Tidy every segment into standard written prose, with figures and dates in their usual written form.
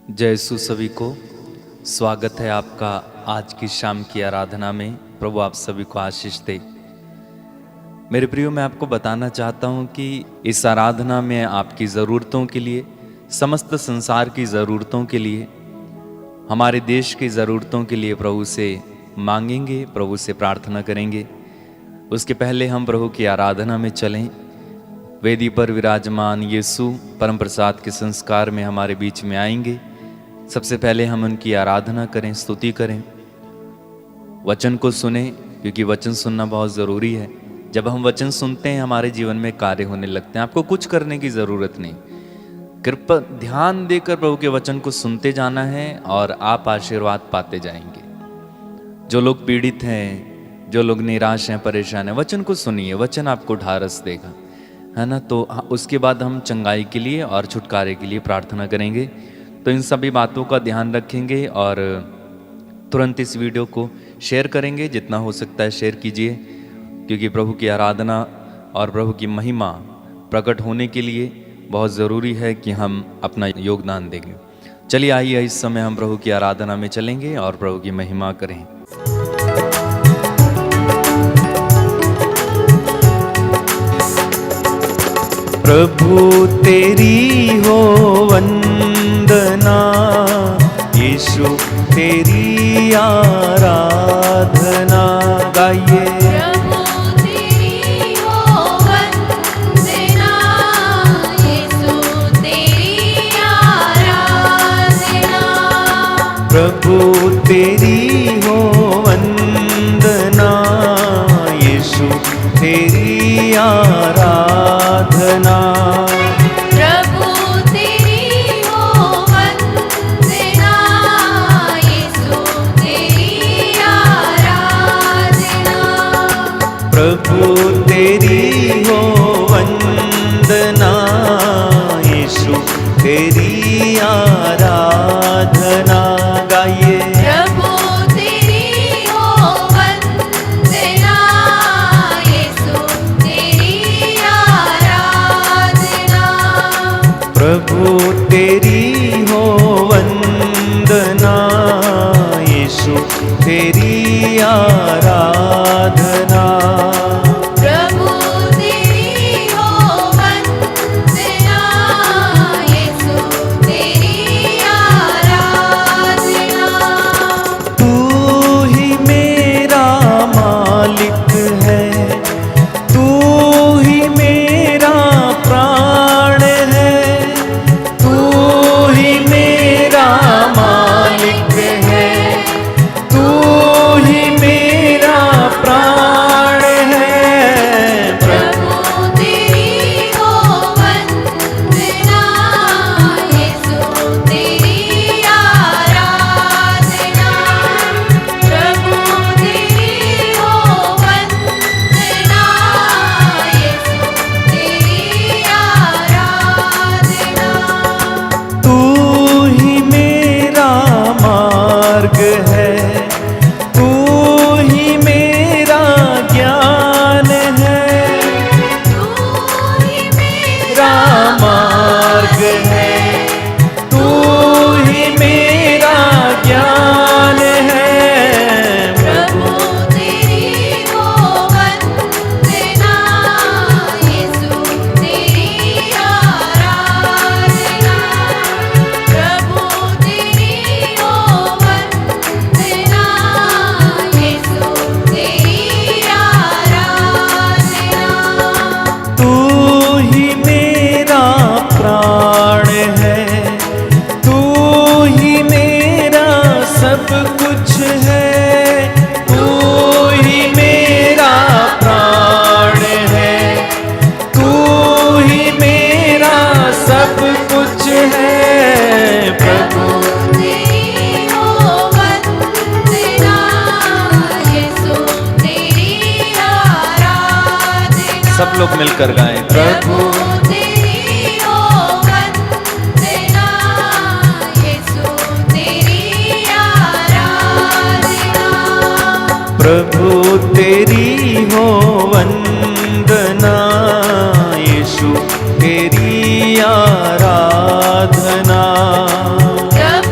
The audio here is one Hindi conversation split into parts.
जय यीशु सभी को। स्वागत है आपका आज की शाम की आराधना में। प्रभु आप सभी को आशीष दे। मेरे प्रियो, मैं आपको बताना चाहता हूं कि इस आराधना में आपकी ज़रूरतों के लिए, समस्त संसार की ज़रूरतों के लिए, हमारे देश की ज़रूरतों के लिए प्रभु से मांगेंगे, प्रभु से प्रार्थना करेंगे। उसके पहले हम प्रभु की आराधना में चलें। वेदी पर विराजमान यीशु परम प्रसाद के संस्कार में हमारे बीच में आएंगे। सबसे पहले हम उनकी आराधना करें, स्तुति करें, वचन को सुने, क्योंकि वचन सुनना बहुत ज़रूरी है। जब हम वचन सुनते हैं हमारे जीवन में कार्य होने लगते हैं। आपको कुछ करने की ज़रूरत नहीं, कृपया ध्यान देकर प्रभु के वचन को सुनते जाना है और आप आशीर्वाद पाते जाएंगे। जो लोग पीड़ित हैं, जो लोग निराश हैं, परेशान हैं, वचन को सुनिए, वचन आपको ढारस देगा, है ना। तो उसके बाद हम चंगाई के लिए और छुटकारे के लिए प्रार्थना करेंगे। तो इन सभी बातों का ध्यान रखेंगे और तुरंत इस वीडियो को शेयर करेंगे। जितना हो सकता है शेयर कीजिए, क्योंकि प्रभु की आराधना और प्रभु की महिमा प्रकट होने के लिए बहुत ज़रूरी है कि हम अपना योगदान देंगे। चलिए आइए, इस समय हम प्रभु की आराधना में चलेंगे और प्रभु की महिमा करें। प्रभु तेरी हो वंदना, यीशु तेरी आराधना। गाइए। प्रभु तेरी हो वंदना, यीशु तेरी आराधना। प्रभु तेरी हो वंदना, यीशु तेरी आराधना। प्रभु तेरी हो वंदना, यीशु तेरी आराधना। प्रभु तेरी हो वंदना, यीशु तेरी आराधना। गाइए। प्रभु तेरी हो वंदना, यीशु तेरी आराधना। प्रभु तेरी हो वंदना, यीशु तेरी आराधना। प्रभु तेरी हो वंदना, यीशु तेरी आराधना। तू ही मेरा मालिक है, तू ही मेरा प्राण है, तू ही मेरा मालिक है, तू ही मेरा प्राण है। प्रभु तेरी हो वंदना, यीशु तेरी आराधना। प्रभु तेरी हो वंदना, यीशु तेरी आराधना। तू ही मेरा मार्ग है, तू ही मेरा ज्ञान है, तू ही मेरा मार्ग है, तू ही मेरा ज्ञान है। प्रभु तेरी हो वंदना, यीशु तेरी आराधना। प्रभु तेरी हो वंदना, यीशु तेरी आराधना। तू ही मेरा प्राण है, तू ही मेरा सब कुछ है, तू ही मेरा प्राण है, तू ही मेरा सब कुछ है। प्रभु तेरी हो वंदना, यीशु तेरी आराधना। सब लोग मिलकर गाएं। प्रभु तेरी हो वंदना, यीशु तेरी आराधना। प्रभु तेरी हो वंदना, यीशु तेरी आराधना। प्रभु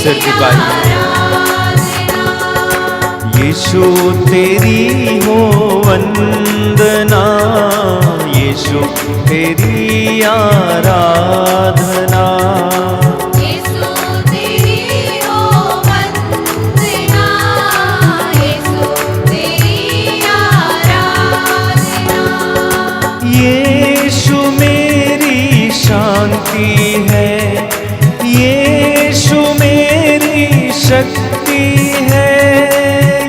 सिर झुकाइए। यीशु तेरी हो वंदना, यीशु तेरी आराधना। यीशु तेरी हो वंदना, यीशु तेरी आराधना। यीशु मेरी शांति है, यीशु मेरी शक्ति है,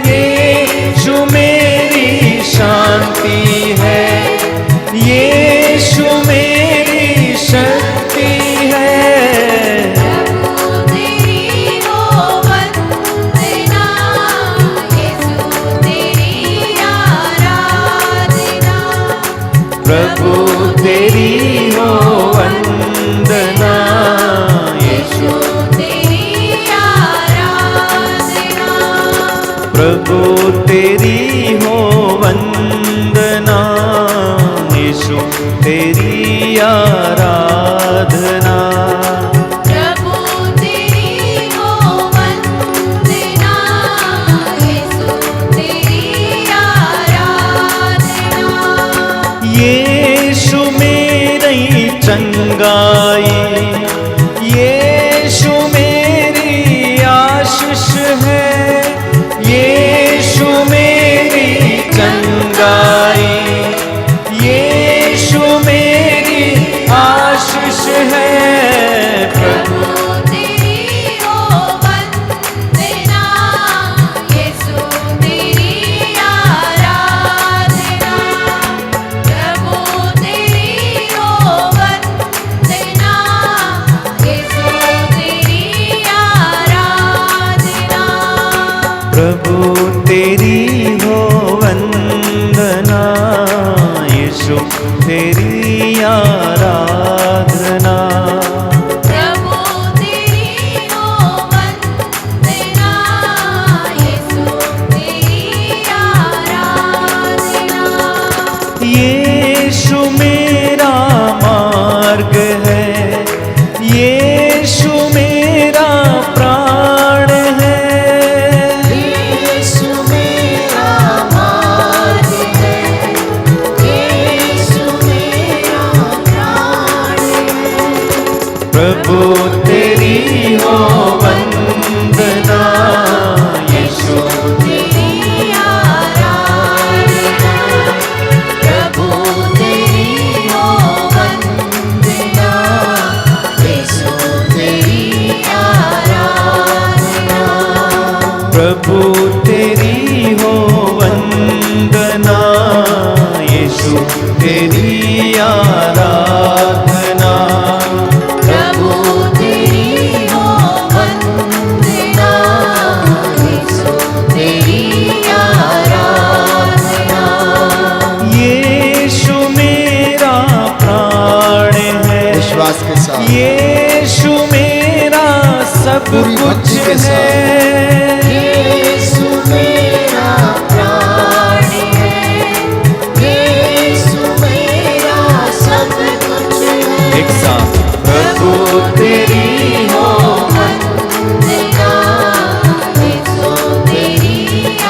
यीशु मेरी शांति है, यीशु मेरी शक्ति है। प्रभु तेरी हो वंदना, यीशु तेरी आराधना। प्रभु तेरी हो वंदना, यीशु तेरी आराधना। प्रभु तेरी हो वंदना, यीशु तेरी आराधना। प्रभु तेरी हो वंदना, यीशु तेरी आराधना। यीशु मेरी चंगाई, यीशु मेरी आशीष है, यीशु मेरी चंगाई, यीशु मेरी आशीष है। प्रभु तेरी हो वंदना, यीशु तेरी आराधना। प्रभु तेरी हो वंदना, यीशु तेरी आराधना। प्रभु तेरी हो वंदना, यीशु तेरी आराधना। प्रभु तेरी हो वंदना, यीशु तेरी आराधना। यीशु मेरा मार्ग है, यीशु मेरा प्राण है, यीशु मेरा मार्ग है, यीशु मेरा प्राण है। प्रभु तेरी हो वंदना, यीशु तेरी आराधना। प्रभु तेरी हो वंदना, यीशु तेरी आराधना। प्रभु तेरी हो वंदना, यीशु तेरी आराधना। प्रभु तेरी हो वंदना, यीशु तेरी आराधना। यीशु मेरा प्राण है, विश्वास के साथ यीशु मेरा सब पूरी कुछ भक्ति के साथ। है। यीशु मेरा प्राण है, यीशु मेरा सब कुछ है। एक साथ प्रभु तेरी हो वंदना, यीशु तेरी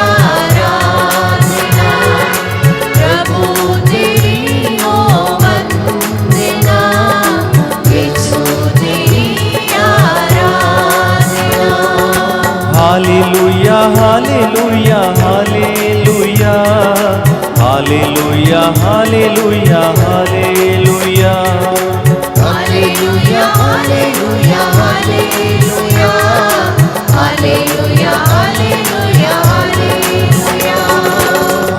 आराधना। प्रभु तेरी हो वंदना, यीशु तेरी आराधना। हालेलुया हालेलुया हालेलुया हालेलुया हालेलुया हालेलुया। हालेलुया हालेलुया हालेलुया हालेलुया हालेलुया हालेलुया।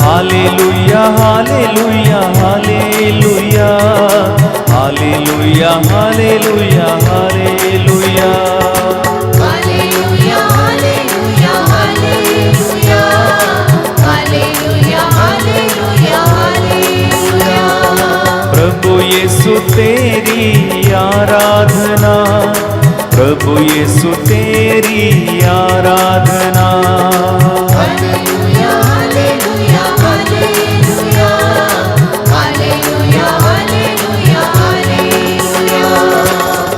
हालेलुया हालेलुया हालेलुया हालेलुया हालेलुया हालेलुया। हालेलुया हालेलुया हालेलुया हालेलुया हालेलुया हालेलुया। प्रभु यीशु तेरी आराधना, प्रभु यीशु तेरी आराधना। हालेलुया हालेलुया हालेलुया हालेलुया हालेलुया हालेलुया।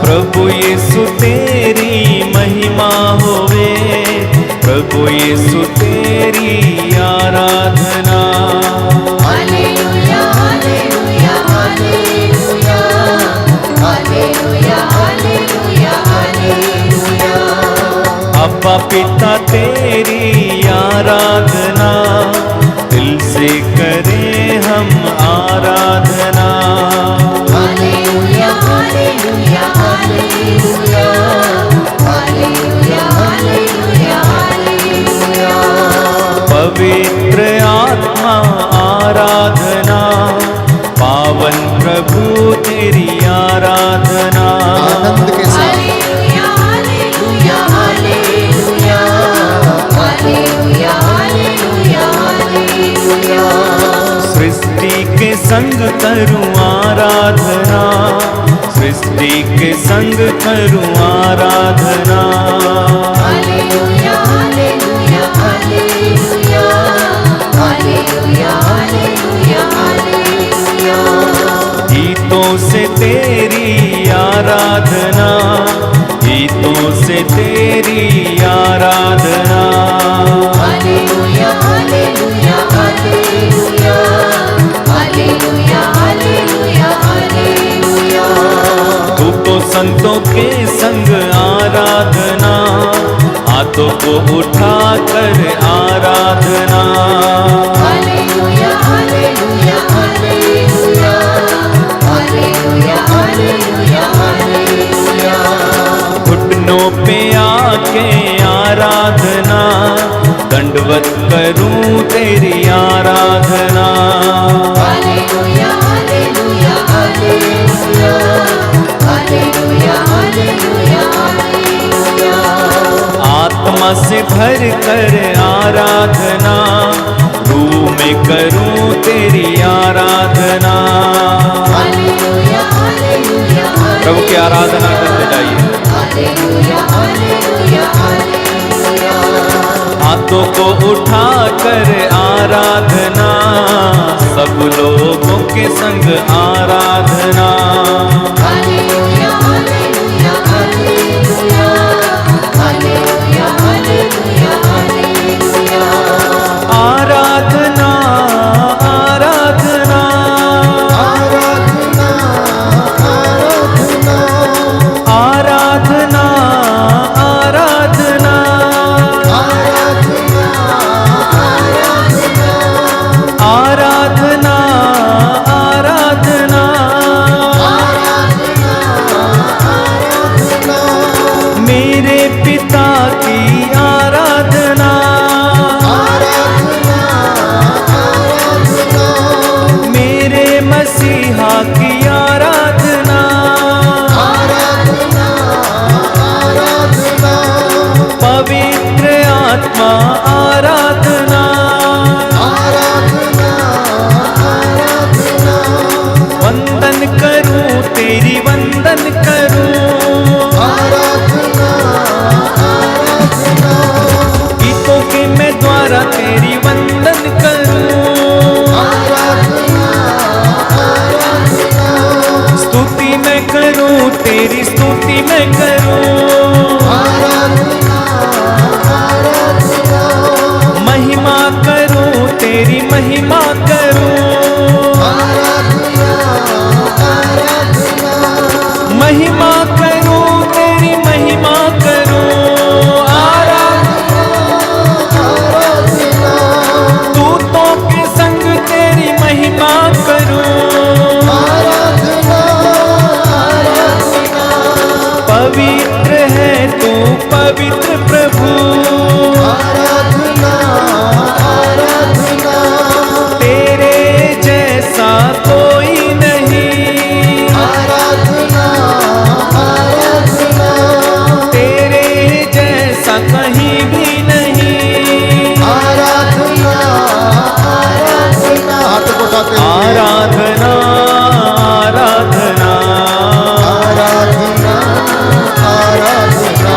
प्रभु यीशु तेरी महिमा हो प्रभु यीशु तेरी आराधना। हालेलुया हालेलुया हालेलुया हालेलुया हालेलुया हालेलुया। अब्बा पिता तेरी आराधना, दिल से करें हम आराधना। हालेलुया हालेलुया हालेलुया हालेलुया हालेलुया हालेलुया। पवित्र आत्मा आराधना, पावन प्रभु तेरी आराधना। आनंद के साथ हालेलुया हालेलुया हालेलुया हालेलुया हालेलुया हालेलुया। सृष्टि के संग करूं आराधना, सृष्टि के संग करूं आराधना। हालेलुया हालेलुया हालेलुया हालेलुया हालेलुया हालेलुया। गीतों से तेरी आराधना, गीतों से तेरी आराधना। हालेलुया हालेलुया हालेलुया हालेलुया हालेलुया हालेलुया। तू तो संतों के संग आराधना, हाथों को उठा कर आराधना। हालेलुया हालेलुया हालेलुया हालेलुया हालेलुया हालेलुया। घुटनों पे आके आराधना, दंडवत करूं तेरी आराधना। हालेलुया हालेलुया हालेलुया हालेलुया हालेलुया हालेलुया। आत्मा से भर कर आराधना, रूह में करूं तेरी आराधना। हालेलुया हालेलुया प्रभु की आराधना करते जाइए। हालेलुया हालेलुया हालेलुया। हाथों को उठा कर आराधना, सब लोगों के संग आराधना। हालेलुया हालेलुया हालेलुया हालेलुया हालेलुया हालेलुया। आराधना आराधना आराधना आराधना आराधना आराधना आराधना आराधना आराधना मेरे पिता की आराधना। मेरे मसीहा की आराधना। पवित्र आत्मा आराधना। वंदन करूं तेरी वंदन करूं, गीतों के मैं द्वारा तेरी वंदन करूं। स्तुति मैं करूं तेरी स्तुति मैं करूं। महिमा करूं तेरी महिमा करूं। महिमा करूं तेरी महिमा करूं। आराधना दूतों के संग तेरी महिमा करूं। पवित्र है तू पवित्र प्रभु, तेरे जैसा कोई नहीं। तेरे जैसा कहीं भी नहीं। हाथ को उठाते हुए आराधना आराधना आराधना आराधना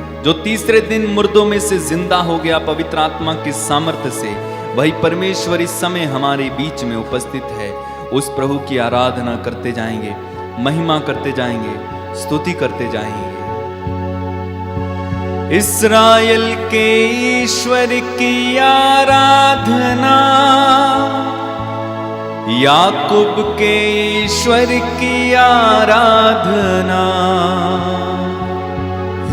जो तीसरे दिन मुर्दों में से जिंदा हो गया पवित्र आत्मा की सामर्थ्य से, वही परमेश्वर इस समय हमारे बीच में उपस्थित है। उस प्रभु की आराधना करते जाएंगे, महिमा करते जाएंगे, स्तुति करते जाएंगे। इस्राएल के ईश्वर की आराधना, याकूब के ईश्वर की आराधना,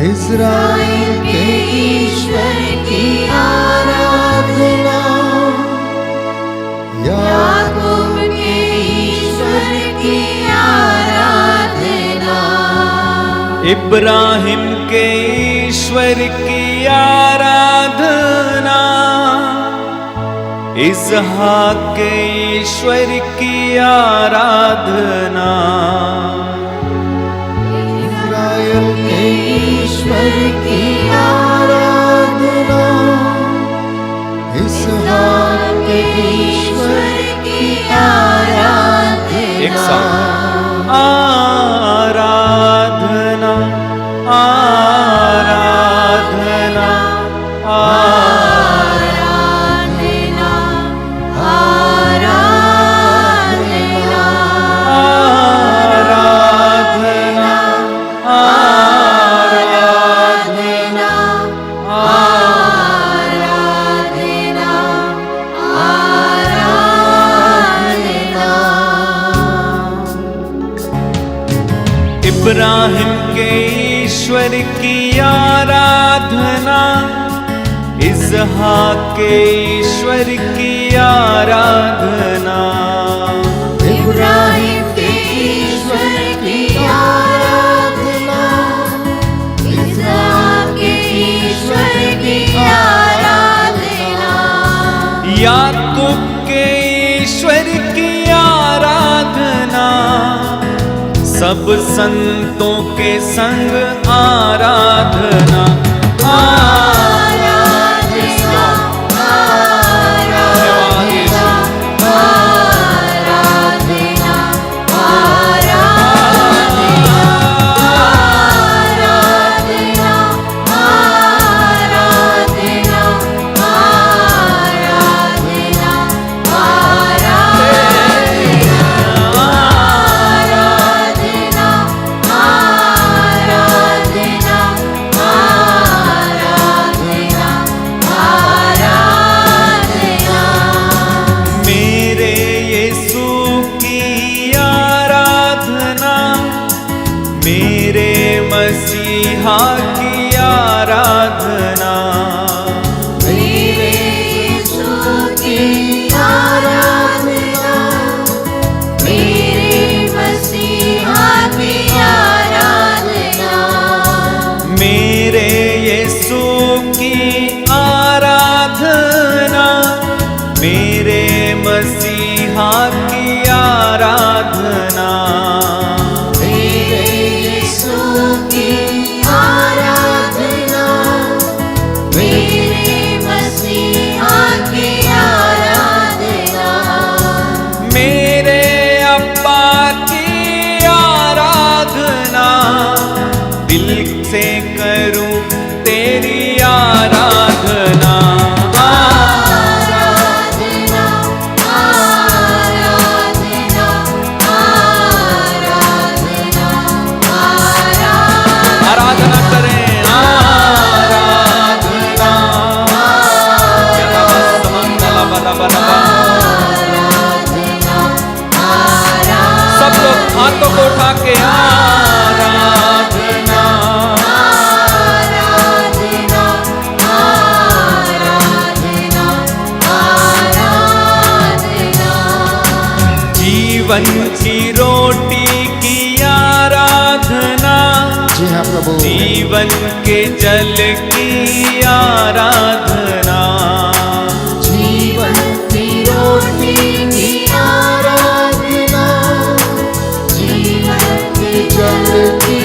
इस्राएल के ईश्वर की आराधना, याकूब के ईश्वर की आराधना, इब्राहिम के ईश्वर की आराधना, इसहाक के ईश्वर की आराधना, इस्राएल के ईश्वर की आराधना, इसहाक के ईश्वर की आराधना। एक साथ आराधना, आराधना, आराधना, आराधना, आराधना, आराधना, आराधना, आराधना। इब्राहिम के ईश्वर की आराधना, इसहाक के ईश्वर की आराधना, इब्राहिम के ईश्वर की आराधना, इसहाक के ईश्वर की आराधना, याकूब के ईश्वर की आराधना, सब संतों के संग आराधना, आराधना, आराधना, आराधना, आराधना, आराधना, आराधना, आराधना, मेरे यीशु की आराधना, मेरे मसीहा की आराधना, मेरे यीशु की आराधना, मेरे मसीहा की आराधना, मेरे यीशु की आराधना, मेरे मसीहा की आराधना, मेरे यीशु की आराधना, मेरे मसीहा की आराधना, मेरे अब्बा की आराधना, दिल से करूं तेरी आराधना, आराधना, आराधना, आराधना, आराधना करें, आराधना, सब लोग हाथों को उठा के आराधना, आराधना, आराधना, आराधना, जीवन की रोटी की आराधना, जी हाँ प्रभु, जीवन के जल की आराधना, जीवन की रोटी की आराधना, जीवन के जल की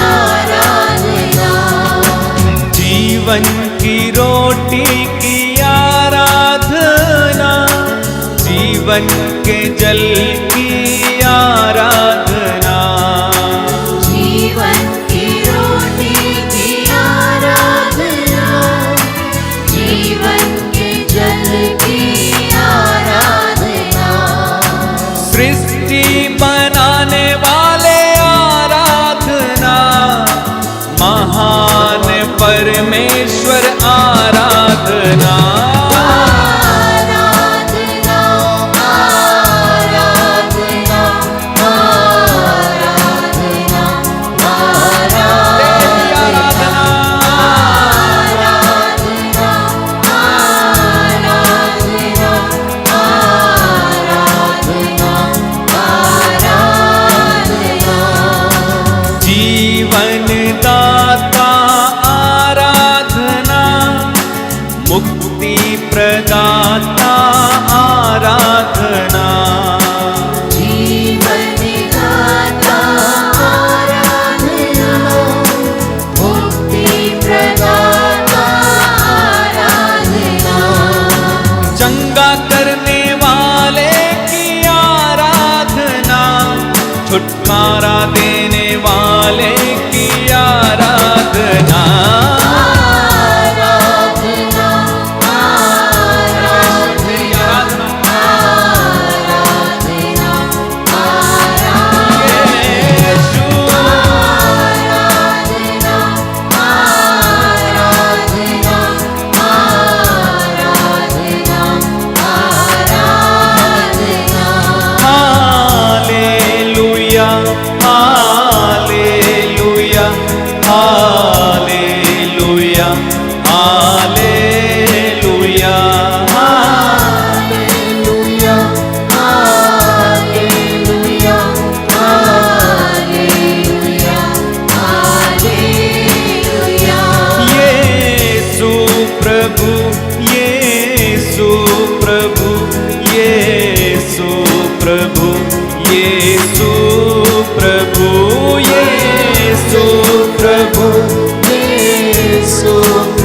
आराधना, जीवन की रोटी की आराधना, जीवन के जल की आराधना, जीवन की रोटी की आराधना,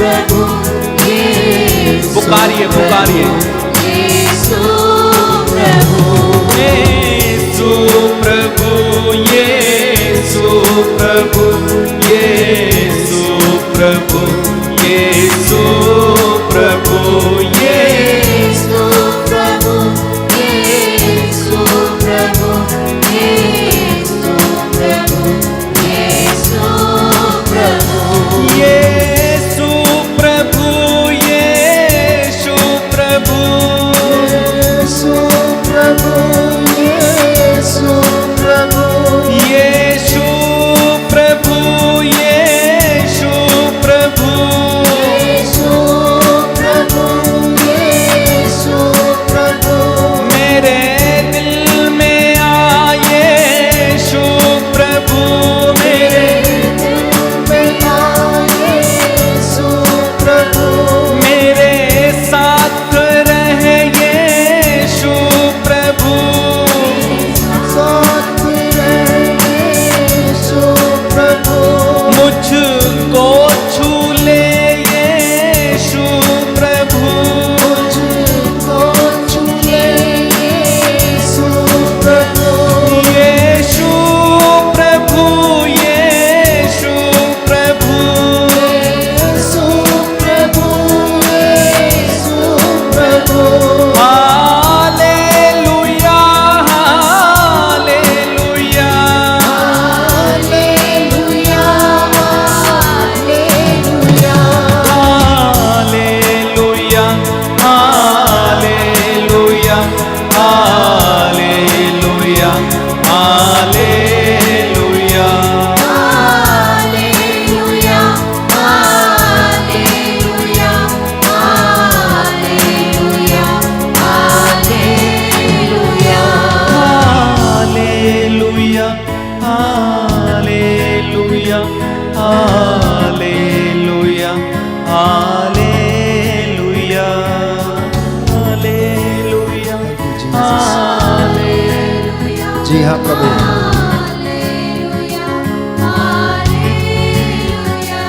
प्रभु यीशु पुकारिए पुकारिए यीशु प्रभु यीशु प्रभु यीशु प्रभु यीशु प्रभु यीशु प्रभु यीशु प्रभु यीशु प्रभु यीशु प्रभु यीशु प्रभु यीशु प्रभु यीशु प्रभु यीशु प्रभु यीशु प्रभु यीशु प्रभु यीशु प्रभु यीशु प्रभु यीशु प्रभु मेरे दिल में आए यीशु प्रभु मेरे यीशु प्रभु मेरे साथ रहे यीशु प्रभु साथ रहे यीशु प्रभु मुझको छू ले यीशु प्रभु मुझको छू ले यीशु प्रभु यीशु प्रभु यीशु प्रभु यीशु प्रभु यीशु प्रभु हालेलुया हालेलुया हालेलुया हालेलुया हालेलुया हालेलुया हालेलुया हालेलुया हालेलुया हालेलुया हालेलुया हालेलुया हालेलुया हालेलुया हालेलुया हालेलुया हालेलुया हालेलुया जी हाँ प्रभु हालेलुया हालेलुया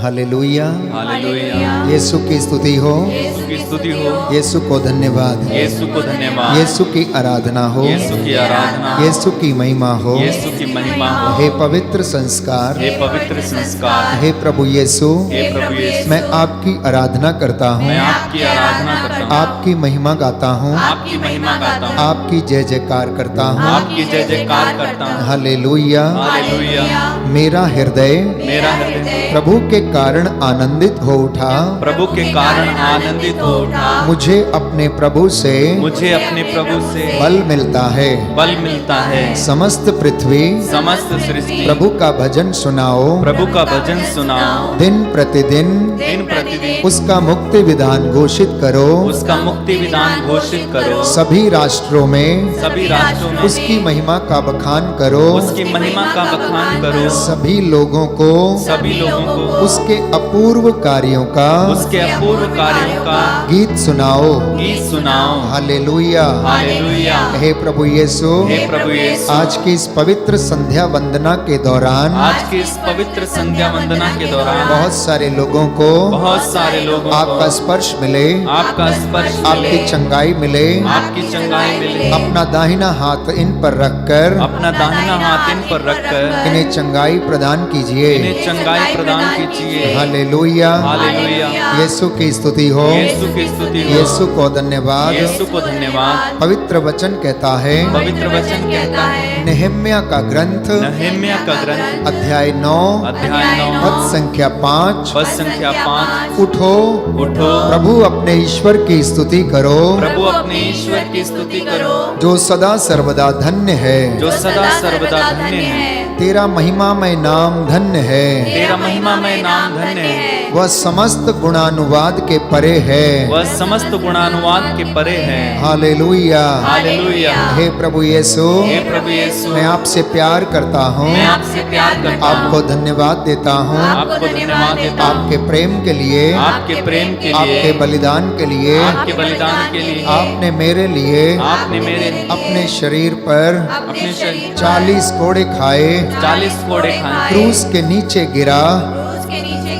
हालेलुया हालेलुया यीशु की स्तुति हो, यीशु की स्तुति हो यीशु को धन्यवाद, यीशु को धन्यवाद यीशु की आराधना हो, यीशु की आराधना यीशु की महिमा हो। यीशु की महिमा हो हे पवित्र संस्कार, हे पवित्र संस्कार हे प्रभु यीशु, हे प्रभु यीशु मैं आपकी आराधना करता हूँ, मैं आपकी आराधना करता हूँ आपकी महिमा गाता हूँ, आपकी महिमा गाता हूँ आपकी जय जयकार करता हूँ। आपकी जय जयकार करता हूँ हालेलुया। हालेलुया मेरा हृदय मेरा हृदय प्रभु के कारण आनंदित हो उठा, प्रभु के कारण आनंदित हो उठा मुझे अपने प्रभु से मुझे अपने प्रभु से बल मिलता है। बल मिलता है समस्त पृथ्वी समस्त सृष्टि प्रभु का भजन सुनाओ, प्रभु का भजन सुनाओ दिन प्रतिदिन दिन प्रतिदिन उसका मुक्ति विधान घोषित करो। उसका मुक्ति विधान घोषित करो सभी राष्ट्रों में सभी राष्ट्रों में उसकी महिमा का बखान करो। उसकी महिमा का बखान करो सभी लोगों को सभी लोगों को उसके अपूर्व कार्यों का उसके अपूर्व कार्यों का गीत सुनाओ। गीत सुनाओ हालेलुया। हालेलुया हे प्रभु यीशु, हे प्रभु यीशु आज की इस पवित्र संध्या वंदना के दौरान आज की इस पवित्र संध्या वंदना के दौरान बहुत सारे लोगों को बहुत सारे लोगों आपका को स्पर्श मिले, आपका स्पर्श आपकी मिले चंगाई मिले। आपकी चंगाई मिले अपना दाहिना हाथ इन पर रखकर अपना दाहिना हाथ इन पर रखकर इन्हें चंगाई प्रदान कीजिए। इन्हें चंगाई प्रदान कीजिए हालेलुया। हालेलुया यीशु की स्तुति हो, यीशु की स्तुति हो यीशु को धन्यवाद। यीशु को धन्यवाद पवित्र वचन कहता है, पवित्र वचन कहता है नेहम्या का ग्रंथ नहम्या का ग्रंथ अध्याय 9 अध्याय 9 पद संख्या 5, पद संख्या 5 उठो उठो प्रभु अपने ईश्वर की स्तुति करो, प्रभु अपने ईश्वर की स्तुति करो जो सदा सर्वदा धन्य है। जो सदा सर्वदा धन्य है तेरा महिमामय नाम धन्य है, तेरा महिमामय नाम धन्य है वह समस्त गुणानुवाद के परे है। वह समस्त गुणानुवाद के परे है हालेलुया। हालेलुया हे प्रभु यीशु, हे प्रभु यीशु मैं आपसे प्यार करता हूँ, मैं आपसे प्यार करता आपको हूँ धन्यवाद देता हूँ आपको धन्यवाद देता हूँ आपके प्रेम के लिए, आपके प्रेम के आपके लिए बलिदान के लिए। आपके बलिदान के लिए आपने मेरे लिए आपने मेरे अपने शरीर पर अपने शरीर 40 कोड़े खाए, 40 कोड़े खाए क्रूस के नीचे गिरा, क्रूस के नीचे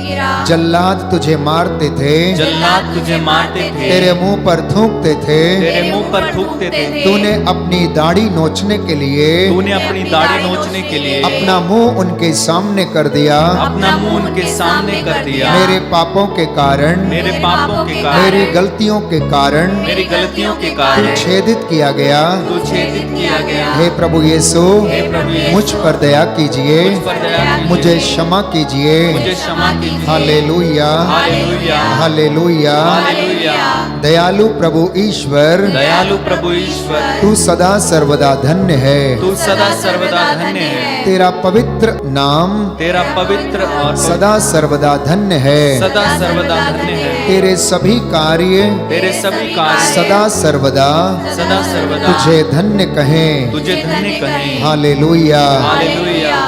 जल्लाद तुझे मारते थे, जल्लाद तुझे मारते थे, तेरे मुंह पर थूकते थे, तेरे मुंह पर थूकते थे, तूने अपनी दाढ़ी नोचने के लिए तूने अपनी दाढ़ी नोचने के लिए अपना मुंह उनके सामने कर दिया। अपना मुंह उनके सामने कर दिया। मेरे पापों के कारण, मेरे पापों के कारण, मेरी गलतियों के कारण मेरी गलतियों के तू कारण छेदित किया गया। तू छेदित किया गया। हे प्रभु यीशु, हे प्रभु यीशु, मुझ पर दया कीजिए, मुझ पर दया कीजिए, मुझे क्षमा कीजिए। मुझे क्षमा कीजिए। हालेलुया, हालेलुया, हालेलुया। हालेलुया। दयालु प्रभु ईश्वर, दयालु प्रभु ईश्वर, तू सदा सर्वदा धन्य है। तू सदा सर्वदा धन्य है। तेरा पवित्र नाम तेरा पवित्र और सदा सर्वदा धन्य है। सदा सर्वदा धन्य है। तेरे सभी कार्य तेरे सभी कार्य सदा सर्वदा सदा सर्वदा तुझे धन्य कहें। तुझे धन्य कहें। हालेलुया। हालेलुया।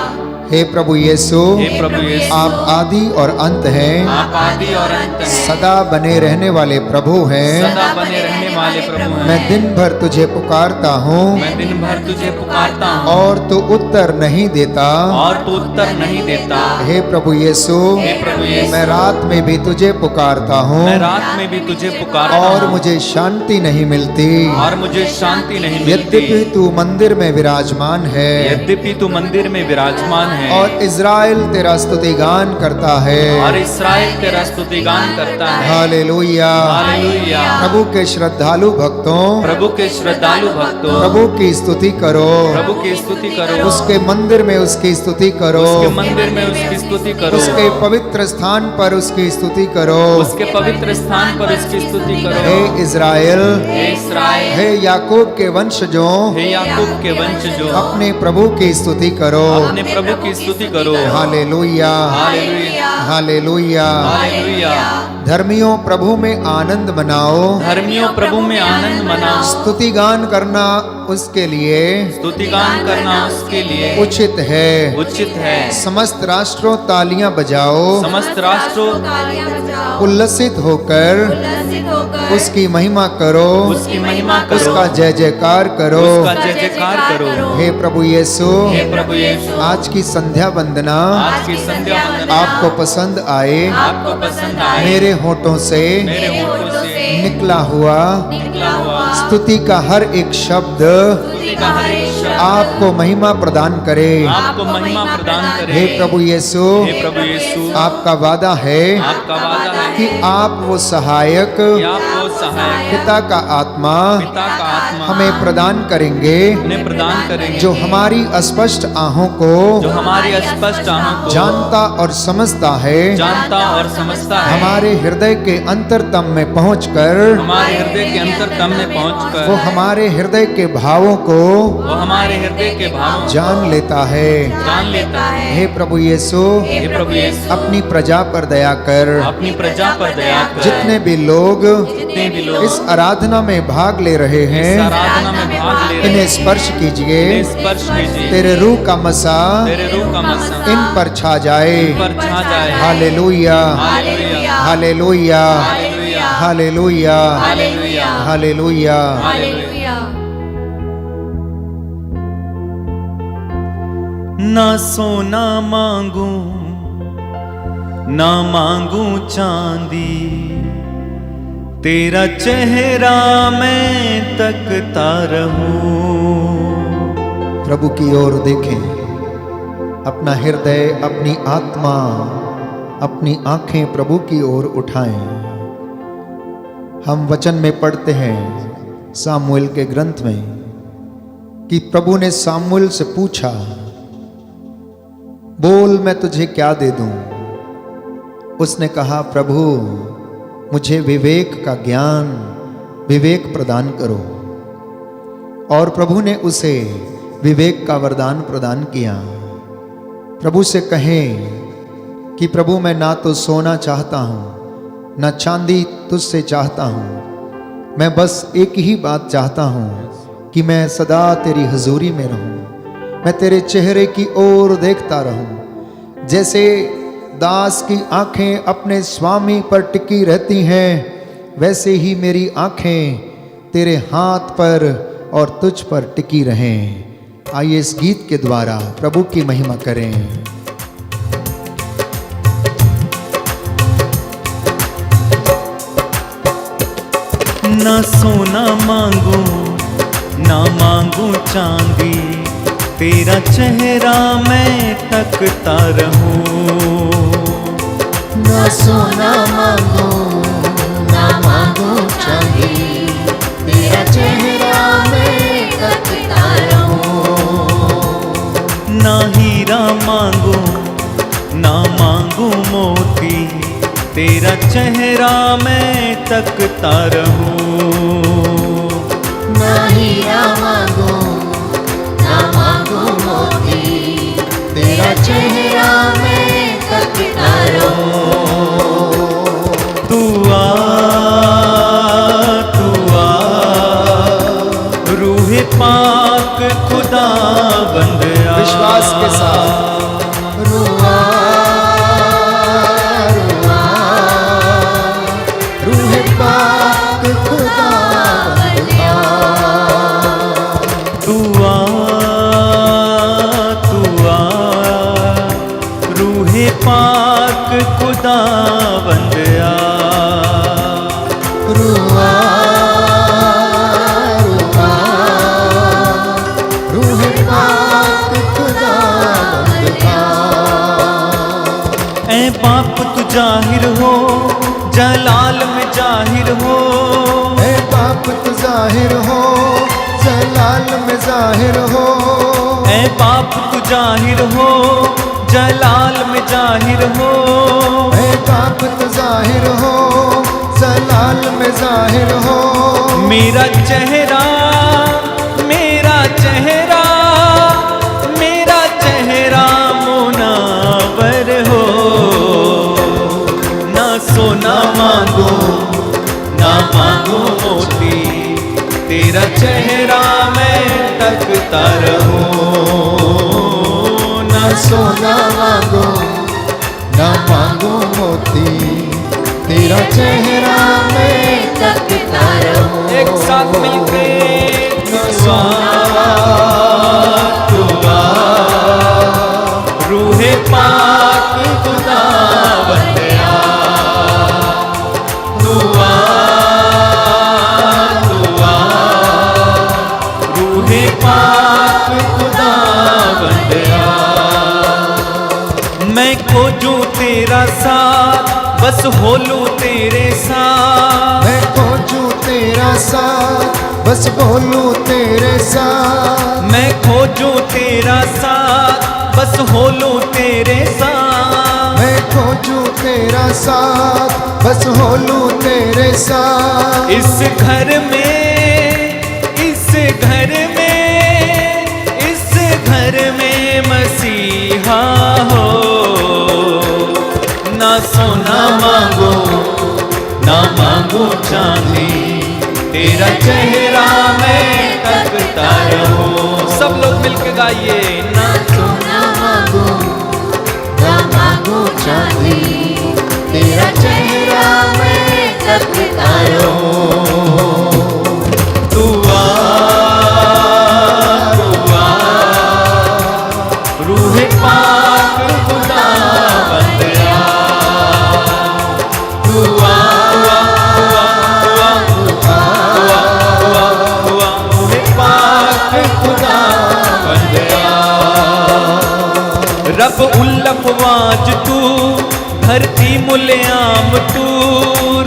हे प्रभु यीशु, हे प्रभु यीशु, आप आदि और अंत हैं, आप आदि और अंत हैं, सदा बने रहने वाले प्रभु हैं। सदा बने रहने वाले प्रभु हैं। मैं दिन भर तुझे पुकारता हूँ मैं दिन भर तुझे पुकारता हूँ और तू उत्तर नहीं देता। और तू उत्तर नहीं देता। हे प्रभु यीशु, हे प्रभु यीशु, मैं रात में भी तुझे पुकारता हूँ मैं रात में भी तुझे पुकारता और हूँ मुझे शांति नहीं मिलती। और मुझे शांति नहीं यद्यपि मिलती। तू मंदिर में विराजमान है यद्यपि तू मंदिर में विराजमान है और इज़राइल तेरा स्तुतिगान करता है। और इस्राएल तेरा स्तुतिगान करता है। हालेलुया। हालेलुया। प्रभु के श्रद्धालु भक्तों, प्रभु के श्रद्धालु भक्तों, प्रभु की स्तुति करो। प्रभु की स्तुति करो। उसके मंदिर में उसकी स्तुति करो। उसके मंदिर में उसकी स्तुति करो। उसके पवित्र स्थान पर उसकी स्तुति करो। उसके पवित्र स्थान पर उसकी स्तुति करो। हे इज़राइल, हे इस्राएल, हे याकूब के वंशजों, हे याकूब के वंशजों, अपने प्रभु की स्तुति करो। अपने प्रभु की स्तुति करो। हालेलुया, हालेलुया। हालेलुया। हालेलुया। धर्मियों प्रभु में आनंद मनाओ। धर्मियों प्रभु में आनंद मनाओ। स्तुति गान करना उसके लिए स्तुतिगान करना उसके लिए उचित है। उचित है। समस्त राष्ट्रों तालियां बजाओ, समस्त राष्ट्रों उल्लसित होकर उसकी महिमा करो। उसकी महिमा करो। उसका जय जयकार करो। उसका जय जयकार करो। हे प्रभु यीशु, हे प्रभु यीशु, आज की संध्या वंदना आज की संध्या वंदना आपको पसंद आए। आपको पसंद आए। मेरे होठों से मेरे होठों से निकला हुआ निकला हुआ स्तुति का हर एक शब्द स्तुति का हर एक शब्द आपको महिमा प्रदान करे। आपको महिमा प्रदान करे। हे प्रभु यीशु, हे प्रभु यीशु, आपका वादा है आपका वादा है कि आप वो सहायक कि आप वो सहायक पिता का आत्मा पिता का आत्मा हमें प्रदान करेंगे, उन्हें प्रदान करेंगे, जो हमारी अस्पष्ट आहों को जो हमारी अस्पष्ट आहों को जानता और समझता है, जानता और समझता है, हमारे हृदय के अंतरतम में पहुंचकर हमारे हृदय के अंतरतम में वो पहुंचकर हमारे हृदय के भावों को वो हमारे हृदय के भावों जान लेता है। जान लेता है। हे प्रभु यीशु, हे प्रभु यीशु, अपनी प्रजा पर दया कर। अपनी प्रजा पर दया कर। जितने भी लोग जितने भी लोग इस आराधना में भाग ले रहे इस हैं, आराधना में भाग ले रहे इन्हें हैं, स्पर्श कीजिए। इन्हें स्पर्श कीजिए। तेरे रूह का मसा तेरे रूह का मसा इन पर छा जाए। पर छा जाए। हालेलुया, हालेलुया। हालेलुया, हालेलुया। हालेलुया, हालेलुया। हालेलुया। हालेलुया। ना सोना मांगू ना मांगू चांदी, तेरा चेहरा मैं तकता रहूं। प्रभु की ओर देखें, अपना हृदय, अपनी आत्मा, अपनी आंखें प्रभु की ओर उठाएं। हम वचन में पढ़ते हैं सामुएल के ग्रंथ में कि प्रभु ने सामुएल से पूछा, बोल मैं तुझे क्या दे दूं? उसने कहा, प्रभु मुझे विवेक का ज्ञान, विवेक प्रदान करो। और प्रभु ने उसे विवेक का वरदान प्रदान किया। प्रभु से कहें कि प्रभु मैं ना तो सोना चाहता हूँ ना चांदी तुझसे चाहता हूँ, मैं बस एक ही बात चाहता हूँ कि मैं सदा तेरी हजूरी में रहूँ, मैं तेरे चेहरे की ओर देखता रहूं। जैसे दास की आंखें अपने स्वामी पर टिकी रहती हैं, वैसे ही मेरी आंखें तेरे हाथ पर और तुझ पर टिकी रहें। आइए इस गीत के द्वारा प्रभु की महिमा करें। ना सोना मांगू ना मांगू चांदी, तेरा चेहरा मैं तकता रहूं। ना सोना मांगो ना मांगो चांदी, तेरा चेहरा मैं तकता रहूं। ना हीरा मांगू ना मांगू मोती, तेरा चेहरा मैं तकता रहूं। ना हीरा मांगो ना मांगो मोती, तेरा चेहरा मैं तकता रहूं। तू आ रूहे पाक खुदा बंद आ। विश्वास के साथ रुआ रुआ रूह पाक खुदा बंदा। तू आ रूहे पाक खुदा बंद आ। रुआ रुआ रूह पाक खुदा बंदा। ऐ बाप तू जाहिर हो जलाल में जाहिर हो। ऐ बाप तू जाहिर हो जलाल में जाहिर हो। ऐ बाप तू जाहिर हो जलाल में जाहिर हो। ऐ बाप तू जाहिर हो जलाल में जाहिर हो। मेरा चेहरा मेरा चेहरा मेरा चेहरा मुनावर हो। ना सोना मांगो ना मांगो मोती, तेरा चेहरा मैं तकता रहूं। ना सोना मांगो ना मांगो मोती, तेरा चेहरा मैं तकता रहूं। एक साथ मिलके रूहे पाक खुदा बंद आ। दुआ रूहे पाक खुदा बंद आ। मैं खोजूं तेरा साथ बस बोलूं तेरे साथ। मैं खोजूं तेरा साथ बस बोलूं तेरे साथ। मैं खोजूं तेरा साथ बस बोलूं तेरे साथ। मैं खोजूं तेरा साथ बस बोलूं तेरे साथ। इस घर में इस घर में इस घर में मसीहा हो। ना सोना मांगो ना मांगो चांदी, तेरा चेहरा मैं तकता रहूं। सब लोग मिलके गाइए। ना सोना मांगो ना मांगो चांदी, तेरा चेहरा मैं तकता रहूं। दुआ रूहे पाक खुदा बंद आ। दुआ रूहे पाक खुदा बंद आ। रब उल्लफवाज तू धरती मुल्याम तू।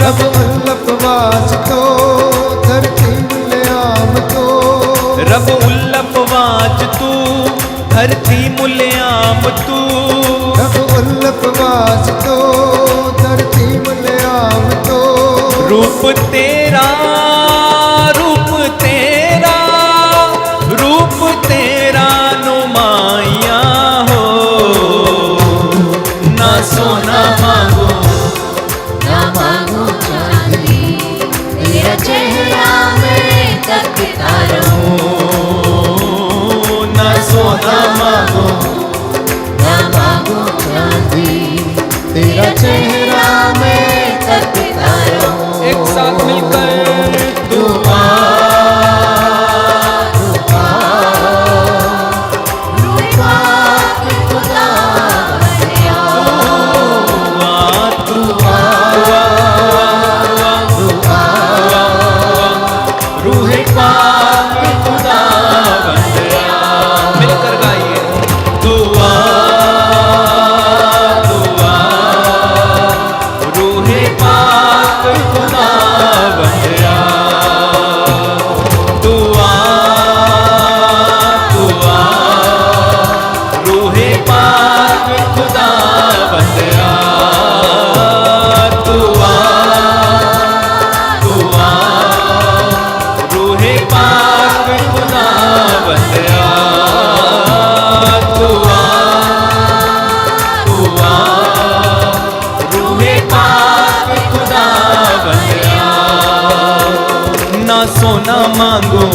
रब उल्लफवाज तो धरती मुल्याम तो। रब उल्लफवाज तू धरती मुल्याम तू। रब उल्लफवाज तो धरती मुल्याम तो। रूप तेरा रूप तेरा रूप तेरा नुमाया हो। ना सोना मांगो ना मांगो चांदी, तेरा चेहरा मैं तकता रहूं। ना सोना मांगो ना मांगो चांदी, तेरा चेहरा मैं तकता रहूं। एक साथ मिलकर दुआ रूह पाक खुदा बंदा। दुआ मांगू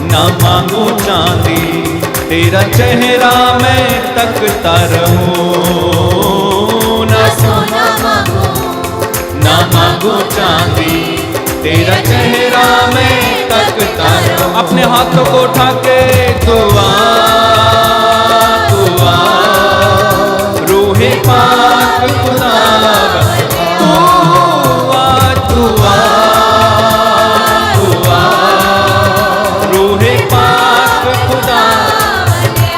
ना मांगू चांदी, तेरा चेहरा मैं तकता रहूं। ना सोना मांगो ना मांगू चांदी, तेरा चेहरा मैं तकता रहूं। अपने हाथों को उठा के दुआ दुआ, रूहे पाक खुदा दुआ दुआ दुआ, रूहे पाक खुदा।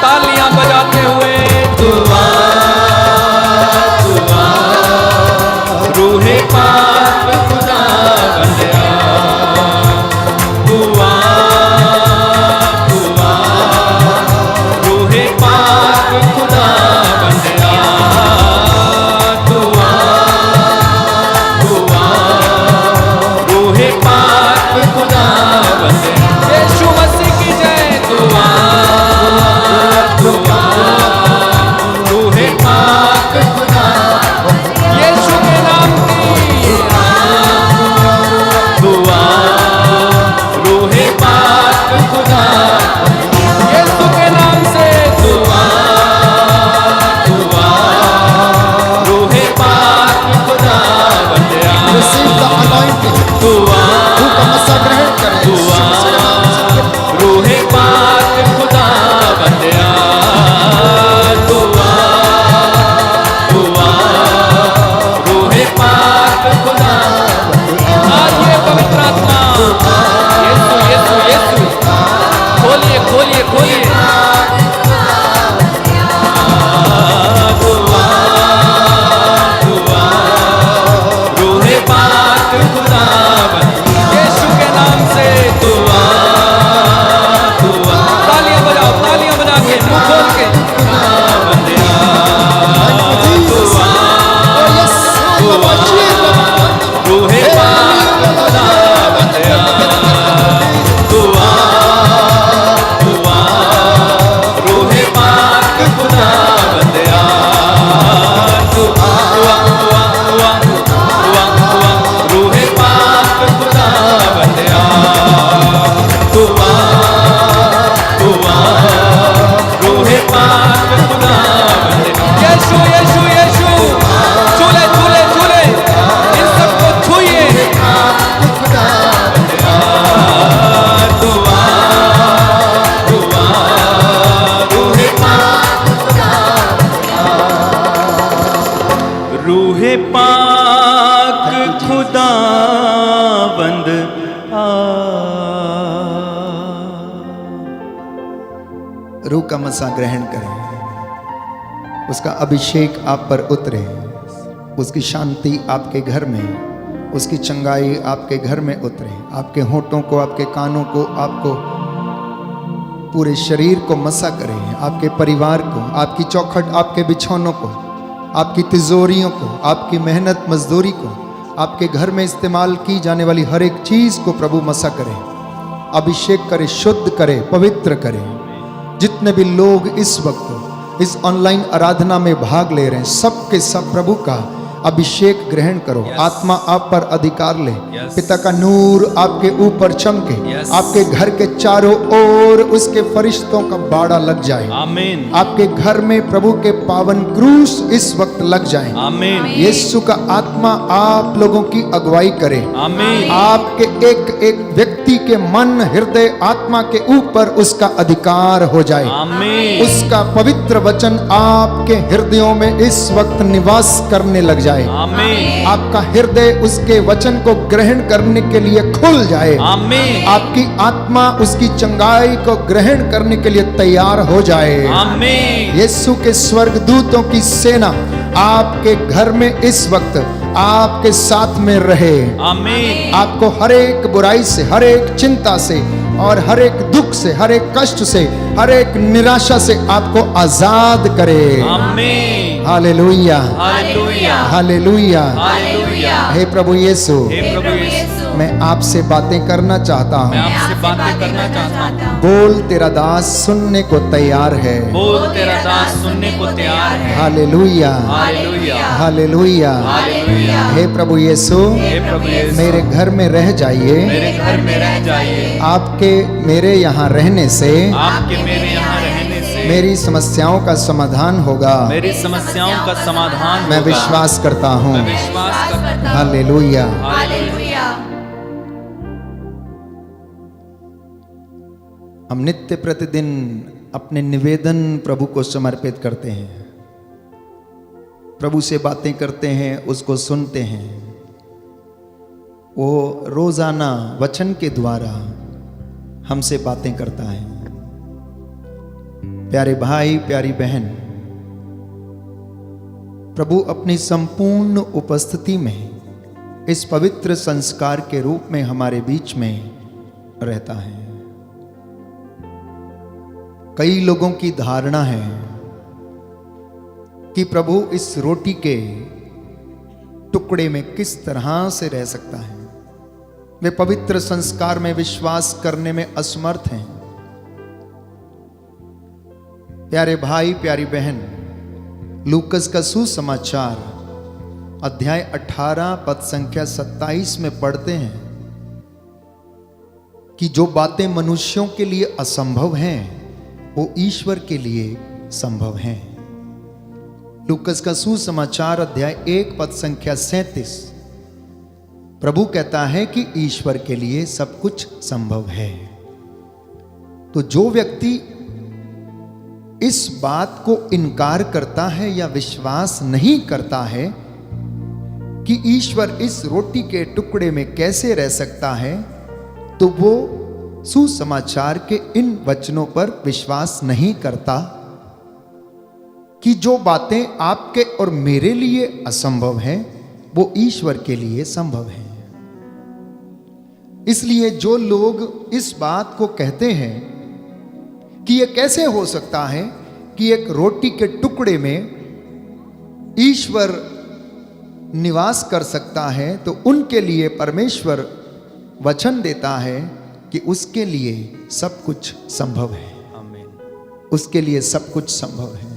तालियां बजाते हुए दुआ दुआ, रूहे पाक खुदा बंदिया। दुआ दुआ, रूहे पाक खुदा बंदिया। दुआ दुआ, रूहे पाक खुदा बंदिया। यीशु मसीह की जय। दुआ दुआ, रूहे पाक खुदा, यीशु के नाम की दुआ, रूहे पाक खुदा, यीशु के नाम से दुआ दुआ, रूहे पाक खुदा बंदिया। Receive the anointing. दुआ रूह का मसा ग्रहण करें। दुआ, रूहे पाक खुदा बंदिया। दुआ दुआ, रूहे पाक खुदा। आज ये पवित्र आत्मा, यीशु यीशु यीशु, खोलिए खोलिए खोलिए। दुआ दुआ, रूहे पाक खुदा बंदिया। यीशु के नाम से दुआ दुआ। तालियां बजाओ, तालियां बजा के, मुंह खोल के। बंदिया दुआ दुआ, रूहे पाक खुदा बंदिया। दुआ दुआ, रूहे पाक खुदा बंदिया। दुआ दुआ दुआ दुआ दुआ, रूहे पाक खुदा बंदिया। दुआ दुआ, रूहे पाक खुदा बंदिया। यीशु यीशु यीशु, छूले छूले छूले, इन सबको छूइए। दुआ दुआ, रूहे पाक, रूहे पाक खुदा बंद आ। रूह का मसा ग्रहण करें। उसका अभिषेक आप पर उतरे, उसकी शांति आपके घर में, उसकी चंगाई आपके घर में उतरे। आपके होठों को, आपके कानों को, आपको पूरे शरीर को मसा करें। आपके परिवार को, आपकी चौखट, आपके बिछौनों को, आपकी तिजोरियों को, आपकी मेहनत मजदूरी को, आपके घर में इस्तेमाल की जाने वाली हर एक चीज को प्रभु मसा करे, अभिषेक करे, शुद्ध करे, पवित्र करे। जितने भी लोग इस वक्त इस ऑनलाइन आराधना में भाग ले रहे हैं, सबके सब प्रभु का अभिषेक ग्रहण करो। आत्मा आप पर अधिकार ले। पिता का नूर आपके ऊपर चमके। आपके घर के चारों ओर उसके फरिश्तों का बाड़ा लग जाए। आमीन। आपके घर में प्रभु के पावन क्रूस इस वक्त लग जाए। आमीन। यीशु का आत्मा आप लोगों की अगुवाई करे। आमीन। आपके एक एक व्यक्ति के मन, हृदय, आत्मा के ऊपर उसका अधिकार हो जाए। आमीन। उसका पवित्र वचन आपके हृदयों में इस वक्त निवास करने लग जाए। आमीन। आपका हृदय उसके वचन को ग्रहण करने के लिए खुल जाए। आमीन। आपकी आत्मा उसकी चंगाई को ग्रहण करने के लिए तैयार हो जाए। आमीन। यीशु के स्वर्गदूतों की सेना आपके घर में इस वक्त आपके साथ में रहे। आमीन। आपको हर एक बुराई से, हर एक चिंता से और हर एक दुख से, हर एक कष्ट से, हर एक निराशा से आपको आजाद करे। आमीन। हालेलुया, हालेलुया, हालेलुया। हालेलुया। हे प्रभु यीशु, हे प्रभु यीशु, मैं आपसे बातें करना चाहता मैं हूँ। आपसे बातें करना चाहता हूँ। बोल तेरा दास सुनने को तैयार है। बोल तेरा दास सुनने को तैयार है। हालेलुया, हालेलुया, हालेलुया। हालेलुया। हे प्रभु यीशु, हे प्रभु यीशु, मेरे घर में रह जाइए। मेरे घर में रह जाइए। आपके मेरे यहाँ रहने से आपके मेरे यहाँ रहने से मेरी समस्याओं का समाधान होगा। मेरी समस्याओं का समाधान मैं होगा। विश्वास करता हूँ। मैं विश्वास करता हूँ। हालेलुया। हालेलुया। हम नित्य प्रतिदिन अपने निवेदन प्रभु को समर्पित करते हैं, प्रभु से बातें करते हैं, उसको सुनते हैं। वो रोजाना वचन के द्वारा हमसे बातें करता है। प्यारे भाई, प्यारी बहन, प्रभु अपनी संपूर्ण उपस्थिति में इस पवित्र संस्कार के रूप में हमारे बीच में रहता है। कई लोगों की धारणा है कि प्रभु इस रोटी के टुकड़े में किस तरह से रह सकता है। वे पवित्र संस्कार में विश्वास करने में असमर्थ हैं। प्यारे भाई, प्यारी बहन, लूकस का सुसमाचार अध्याय 18 पद संख्या 27 में पढ़ते हैं कि जो बातें मनुष्यों के लिए असंभव हैं वो ईश्वर के लिए संभव हैं। लूकस का सुसमाचार अध्याय 1 पद संख्या 37। प्रभु कहता है कि ईश्वर के लिए सब कुछ संभव है। तो जो व्यक्ति इस बात को इनकार करता है या विश्वास नहीं करता है कि ईश्वर इस रोटी के टुकड़े में कैसे रह सकता है, तो वो सुसमाचार के इन वचनों पर विश्वास नहीं करता कि जो बातें आपके और मेरे लिए असंभव हैं वो ईश्वर के लिए संभव हैं। इसलिए जो लोग इस बात को कहते हैं कि यह कैसे हो सकता है कि एक रोटी के टुकड़े में ईश्वर निवास कर सकता है, तो उनके लिए परमेश्वर वचन देता है कि उसके लिए सब कुछ संभव है। आमीन। उसके लिए सब कुछ संभव है।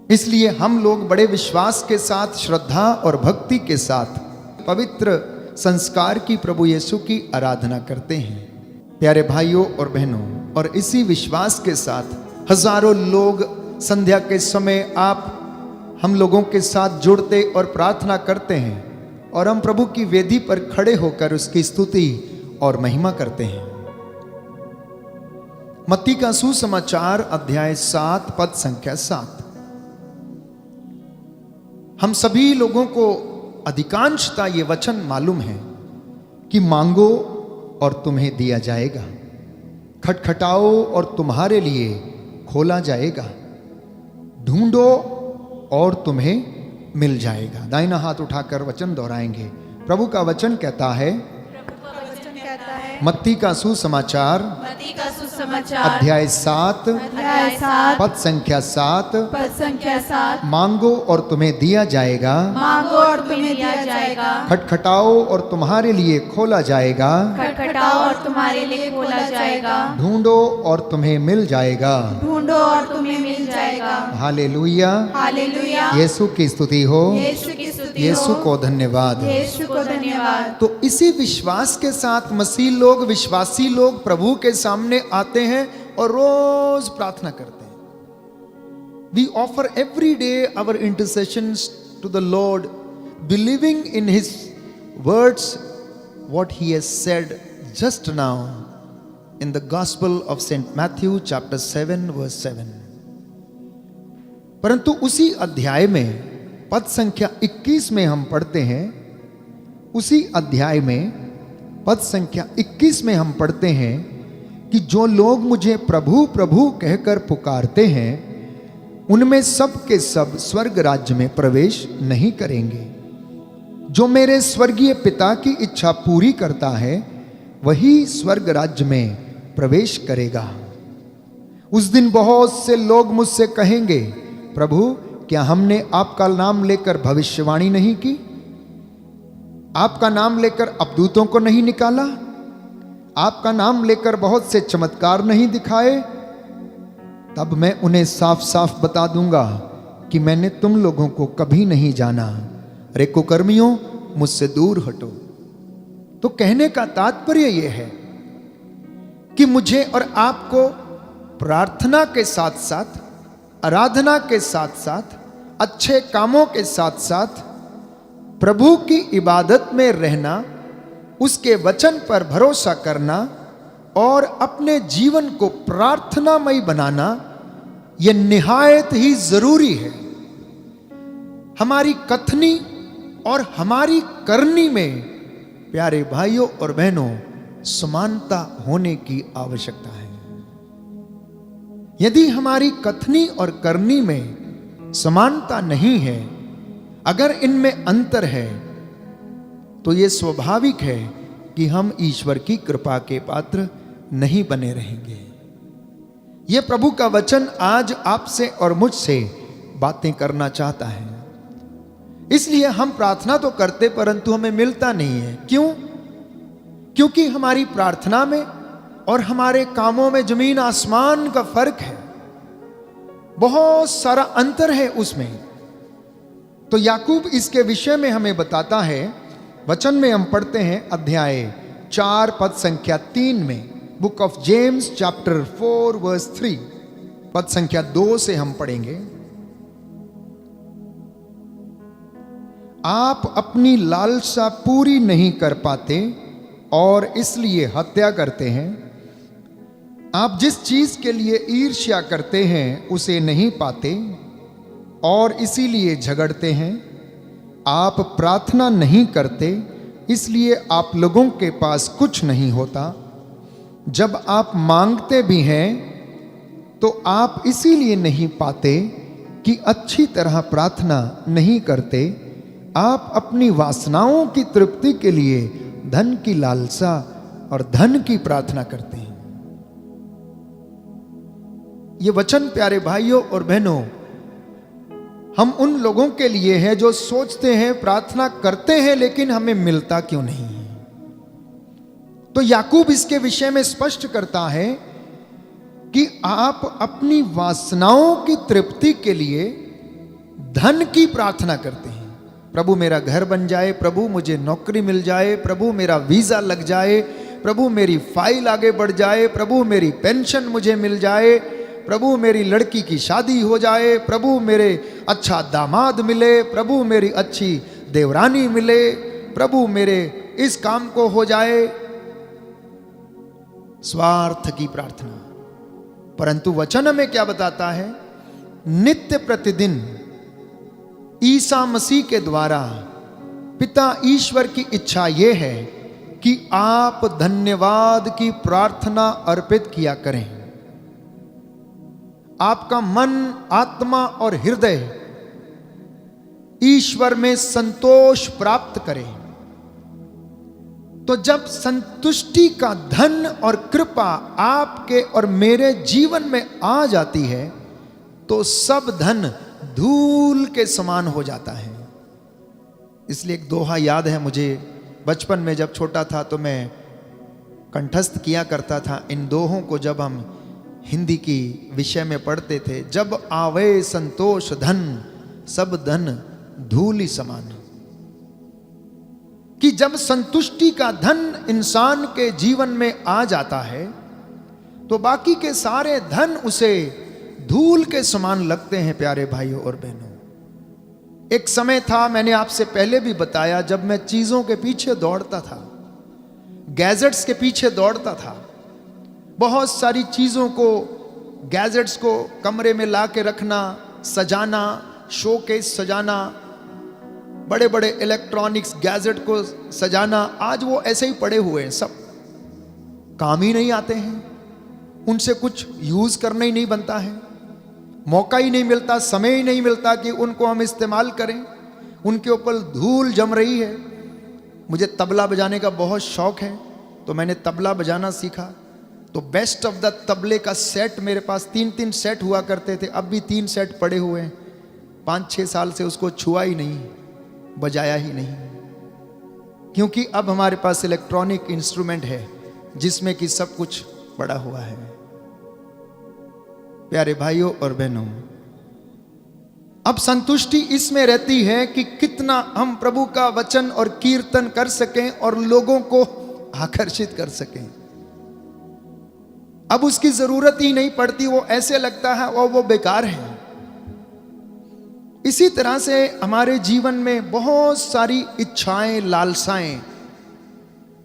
इसलिए हम लोग बड़े विश्वास के साथ, श्रद्धा और भक्ति के साथ पवित्र संस्कार की प्रभु यीशु की आराधना करते हैं। प्यारे भाइयों और बहनों, और इसी विश्वास के साथ हजारों लोग संध्या के समय आप हम लोगों के साथ जुड़ते और प्रार्थना करते हैं, और हम प्रभु की वेदी पर खड़े होकर उसकी स्तुति और महिमा करते हैं। मत्ती का सुसमाचार अध्याय 7 पद संख्या 7। हम सभी लोगों को अधिकांशता ये वचन मालूम है कि मांगो और तुम्हें दिया जाएगा, खटखटाओ और तुम्हारे लिए खोला जाएगा, ढूंढो और तुम्हें मिल जाएगा। दाहिना हाथ उठाकर वचन दोहराएंगे। प्रभु का वचन कहता है, मत्ती का सुसमाचार मत्ती का सुसमाचार अध्याय 7 पद संख्या 7। मांगो और तुम्हें दिया जाएगा, मांगो और तुम्हें दिया जाएगा, खटखटाओ और तुम्हारे लिए खोला जाएगा, खटखटाओ और तुम्हारे लिए खोला जाएगा, ढूंढो और तुम्हें मिल जाएगा। ढूंढो और तुम्हें मिल जाएगा। हालेलुया। हालेलुया। यीशु की स्तुति हो, यीशु की स्तुति यीशु हो। को धन्यवाद। यीशु को धन्यवाद। तो इसी विश्वास के साथ मसीह लोग, विश्वासी लोग प्रभु के सामने आते हैं और रोज प्रार्थना करते हैं। We offer every day our intercessions to the Lord, believing in His words, what He has said just now in the Gospel of Saint Matthew chapter 7 verse 7। परंतु उसी अध्याय में पद संख्या 21 में हम पढ़ते हैं, उसी अध्याय में पद संख्या 21 में हम पढ़ते हैं कि जो लोग मुझे प्रभु प्रभु कहकर पुकारते हैं, उनमें सब के सब स्वर्ग राज्य में प्रवेश नहीं करेंगे। जो मेरे स्वर्गीय पिता की इच्छा पूरी करता है वही स्वर्ग राज्य में प्रवेश करेगा। उस दिन बहुत से लोग मुझसे कहेंगे, प्रभु क्या हमने आपका नाम लेकर भविष्यवाणी नहीं की आपका नाम लेकर अपदूतों को नहीं निकाला, आपका नाम लेकर बहुत से चमत्कार नहीं दिखाए, तब मैं उन्हें साफ साफ बता दूंगा कि मैंने तुम लोगों को कभी नहीं जाना। अरे कुकर्मियों, मुझसे दूर हटो। तो कहने का तात्पर्य यह है कि मुझे और आपको प्रार्थना के साथ साथ, आराधना के साथ साथ, अच्छे कामों के साथ साथ प्रभु की इबादत में रहना, उसके वचन पर भरोसा करना और अपने जीवन को प्रार्थनामय बनाना, यह निहायत ही जरूरी है। हमारी कथनी और हमारी करनी में प्यारे भाइयों और बहनों समानता होने की आवश्यकता है। यदि हमारी कथनी और करनी में समानता नहीं है, अगर इनमें अंतर है, तो यह स्वाभाविक है कि हम ईश्वर की कृपा के पात्र नहीं बने रहेंगे। यह प्रभु का वचन आज आपसे और मुझसे बातें करना चाहता है। इसलिए हम प्रार्थना तो करते परंतु हमें मिलता नहीं है। क्यों? क्योंकि हमारी प्रार्थना में और हमारे कामों में जमीन आसमान का फर्क है, बहुत सारा अंतर है उसमें। तो याकूब इसके विषय में हमें बताता है। वचन में हम पढ़ते हैं अध्याय 4 पद संख्या 3 में, book of James chapter 4 verse 3, पद संख्या 2 से हम पढ़ेंगे। आप अपनी लालसा पूरी नहीं कर पाते और इसलिए हत्या करते हैं। आप जिस चीज के लिए ईर्ष्या करते हैं उसे नहीं पाते और इसीलिए झगड़ते हैं। आप प्रार्थना नहीं करते, इसलिए आप लोगों के पास कुछ नहीं होता। जब आप मांगते भी हैं तो आप इसीलिए नहीं पाते कि अच्छी तरह प्रार्थना नहीं करते। आप अपनी वासनाओं की तृप्ति के लिए धन की लालसा और धन की प्रार्थना करते हैं। ये वचन प्यारे भाइयों और बहनों, हम उन लोगों के लिए है जो सोचते हैं प्रार्थना करते हैं लेकिन हमें मिलता क्यों नहीं है। तो याकूब इसके विषय में स्पष्ट करता है कि आप अपनी वासनाओं की तृप्ति के लिए धन की प्रार्थना करते हैं। प्रभु मेरा घर बन जाए, प्रभु मुझे नौकरी मिल जाए, प्रभु मेरा वीजा लग जाए, प्रभु मेरी फाइल आगे बढ़ जाए, प्रभु मेरी पेंशन मुझे मिल जाए, प्रभु मेरी लड़की की शादी हो जाए, प्रभु मेरे अच्छा दामाद मिले, प्रभु मेरी अच्छी देवरानी मिले, प्रभु मेरे इस काम को हो जाए। स्वार्थ की प्रार्थना। परंतु वचन में क्या बताता है? नित्य प्रतिदिन ईसा मसीह के द्वारा पिता ईश्वर की इच्छा यह है कि आप धन्यवाद की प्रार्थना अर्पित किया करें। आपका मन, आत्मा और हृदय ईश्वर में संतोष प्राप्त करें। तो जब संतुष्टि का धन और कृपा आपके और मेरे जीवन में आ जाती है तो सब धन धूल के समान हो जाता है। इसलिए एक दोहा याद है मुझे, बचपन में जब छोटा था तो मैं कंठस्थ किया करता था इन दोहों को जब हम हिंदी की विषय में पढ़ते थे। जब आवे संतोष धन, सब धन धूलि समान। कि जब संतुष्टि का धन इंसान के जीवन में आ जाता है तो बाकी के सारे धन उसे धूल के समान लगते हैं। प्यारे भाइयों और बहनों, एक समय था, मैंने आपसे पहले भी बताया, जब मैं चीजों के पीछे दौड़ता था, गैजेट्स के पीछे दौड़ता था, बहुत सारी चीजों को, गैजेट्स को कमरे में ला के रखना, सजाना, शोकेस सजाना, बड़े बड़े इलेक्ट्रॉनिक्स गैजेट को सजाना। आज वो ऐसे ही पड़े हुए हैं, सब काम ही नहीं आते हैं, उनसे कुछ यूज करना ही नहीं बनता है, मौका ही नहीं मिलता, समय ही नहीं मिलता कि उनको हम इस्तेमाल करें। उनके ऊपर धूल जम रही है। मुझे तबला बजाने का बहुत शौक है तो मैंने तबला बजाना सीखा। तो बेस्ट ऑफ द तबले का सेट मेरे पास 3-3 सेट हुआ करते थे। अब भी 3 सेट पड़े हुए हैं। 5-6 साल से उसको छुआ ही नहीं, बजाया ही नहीं। क्योंकि अब हमारे पास इलेक्ट्रॉनिक इंस्ट्रूमेंट है जिसमें कि सब कुछ पड़ा हुआ है। प्यारे भाइयों और बहनों, अब संतुष्टि इसमें रहती है कि कितना हम प्रभु का वचन और कीर्तन कर सकें और लोगों को आकर्षित कर सकें। अब उसकी जरूरत ही नहीं पड़ती, वो ऐसे लगता है वो बेकार है। इसी तरह से हमारे जीवन में बहुत सारी इच्छाएं, लालसाएं,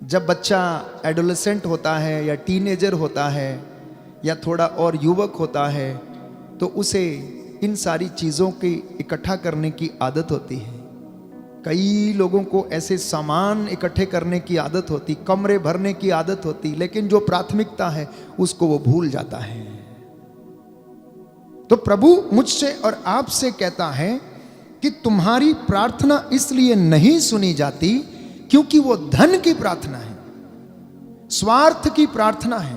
जब बच्चा एडोलेसेंट होता है या टीनेजर होता है या थोड़ा और युवक होता है, तो उसे इन सारी चीज़ों की इकट्ठा करने की आदत होती है। कई लोगों को ऐसे सामान इकट्ठे करने की आदत होती, कमरे भरने की आदत होती, लेकिन जो प्राथमिकता है उसको वो भूल जाता है। तो प्रभु मुझसे और आपसे कहता है कि तुम्हारी प्रार्थना इसलिए नहीं सुनी जाती क्योंकि वो धन की प्रार्थना है, स्वार्थ की प्रार्थना है,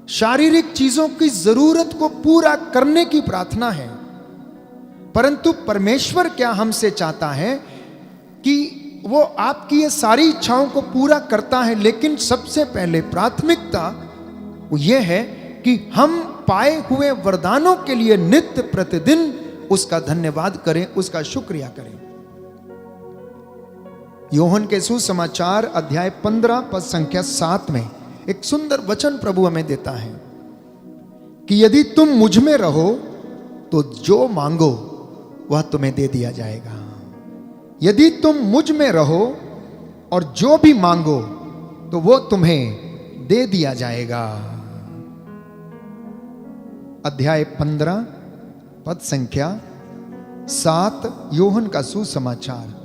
शारीरिक चीजों की जरूरत को पूरा करने की प्रार्थना है। परंतु परमेश्वर क्या हमसे चाहता है कि वो आपकी ये सारी इच्छाओं को पूरा करता है, लेकिन सबसे पहले प्राथमिकता वो ये है कि हम पाए हुए वरदानों के लिए नित्य प्रतिदिन उसका धन्यवाद करें, उसका शुक्रिया करें। योहन के सुसमाचार अध्याय 15 पद संख्या 7 में एक सुंदर वचन प्रभु हमें देता है कि यदि तुम मुझ में रहो तो जो मांगो वह तुम्हें दे दिया जाएगा। यदि तुम मुझ में रहो और जो भी मांगो तो वो तुम्हें दे दिया जाएगा। अध्याय 15 पद संख्या 7 योहन का सुसमाचार।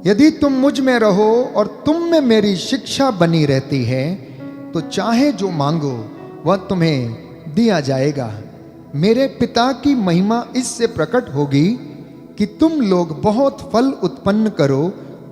यदि तुम मुझ में रहो और तुम में मेरी शिक्षा बनी रहती है तो चाहे जो मांगो वह तुम्हें दिया जाएगा। मेरे पिता की महिमा इससे प्रकट होगी कि तुम लोग बहुत फल उत्पन्न करो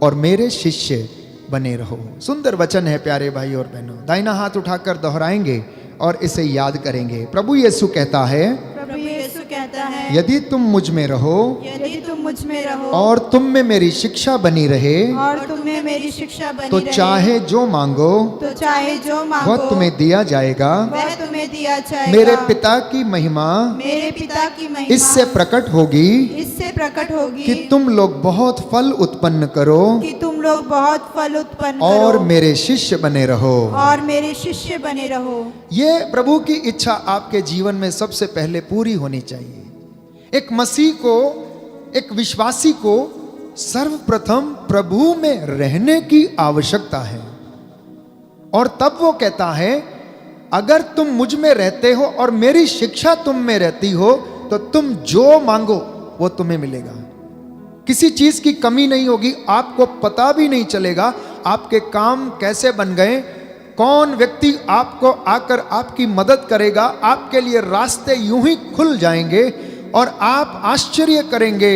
और मेरे शिष्य बने रहो। सुंदर वचन है प्यारे भाई और बहनों, दाहिना हाथ उठाकर दोहराएंगे और इसे याद करेंगे। प्रभु यीशु कहता है, प्रभु यीशु कहता है, यदि तुम मुझ में रहो यदि तुम मुझ में रहो और तुम में मेरी शिक्षा बनी रहे और तुम में मेरी शिक्षा बनी तो रहे, चाहे जो मांगो तो चाहे जो मांगो वह तुम्हें दिया जाएगा। वह तुम्हें दिया जाएगा। मेरे पिता की महिमा मेरे पिता की महिमा इससे प्रकट होगी इससे प्रकट होगी कि तुम लोग बहुत फल उत्पन्न करो कि तुम लोग बहुत फल उत्पन्न और करो मेरे शिष्य बने रहो। और मेरे शिष्य बने रहो। ये प्रभु की इच्छा आपके जीवन में सबसे पहले पूरी होनी चाहिए। एक मसीह को, एक विश्वासी को सर्वप्रथम प्रभु में रहने की आवश्यकता है। और तब वो कहता है, अगर तुम मुझ में रहते हो और मेरी शिक्षा तुम में रहती हो तो तुम जो मांगो वो तुम्हें मिलेगा। किसी चीज की कमी नहीं होगी, आपको पता भी नहीं चलेगा आपके काम कैसे बन गए, कौन व्यक्ति आपको आकर आपकी मदद करेगा, आपके लिए रास्ते यूं ही खुल जाएंगे और आप आश्चर्य करेंगे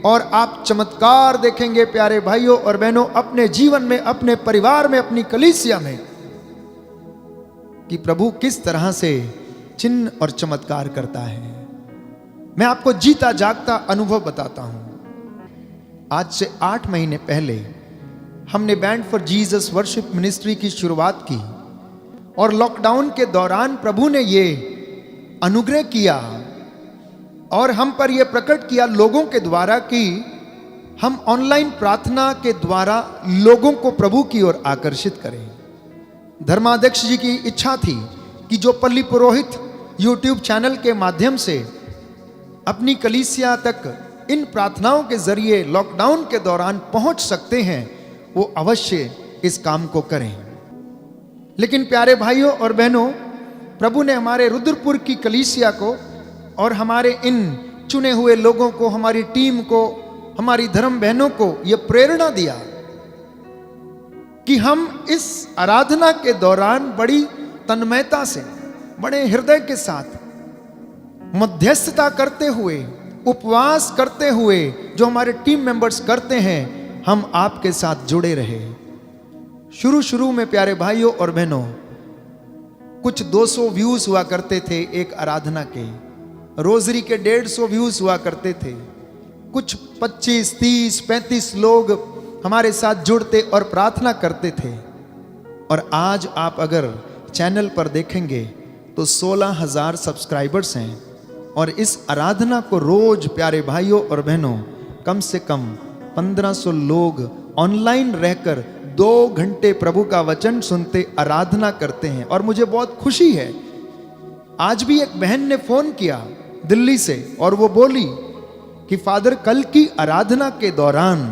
और आप चमत्कार देखेंगे प्यारे भाइयों और बहनों अपने जीवन में, अपने परिवार में, अपनी कलीसिया में, कि प्रभु किस तरह से चिन्ह और चमत्कार करता है। मैं आपको जीता जागता अनुभव बताता हूं। आज से 8 महीने पहले हमने band for Jesus worship ministry की शुरुआत की और लॉकडाउन के दौरान प्रभु ने ये अनुग्रह किया और हम पर यह प्रकट किया लोगों के द्वारा कि हम ऑनलाइन प्रार्थना के द्वारा लोगों को प्रभु की ओर आकर्षित करें। धर्माध्यक्ष जी की इच्छा थी कि जो पल्ली पुरोहित यूट्यूब चैनल के माध्यम से अपनी कलीसिया तक इन प्रार्थनाओं के जरिए लॉकडाउन के दौरान पहुंच सकते हैं, वो अवश्य इस काम को करें। लेकिन प्यारे भाइयों और बहनों, प्रभु ने हमारे रुद्रपुर की कलीसिया को और हमारे इन चुने हुए लोगों को, हमारी टीम को, हमारी धर्म बहनों को यह प्रेरणा दिया कि हम इस आराधना के दौरान बड़ी तन्मयता से, बड़े हृदय के साथ मध्यस्थता करते हुए, उपवास करते हुए जो हमारे टीम मेंबर्स करते हैं, हम आपके साथ जुड़े रहे। शुरू में प्यारे भाइयों और बहनों कुछ 200 व्यूज हुआ करते थे एक आराधना के, रोजरी के 150 व्यूज हुआ करते थे, कुछ 25, 30, 35 लोग हमारे साथ जुड़ते और प्रार्थना करते थे। और आज आप अगर चैनल पर देखेंगे तो 16,000 सब्सक्राइबर्स हैं। और इस आराधना को रोज प्यारे भाइयों और बहनों कम से कम 1500 लोग ऑनलाइन रहकर 2 घंटे प्रभु का वचन सुनते आराधना करते हैं। और मुझे बहुत खुशी है, आज भी एक बहन ने फोन किया दिल्ली से और वो बोली कि फादर कल की आराधना के दौरान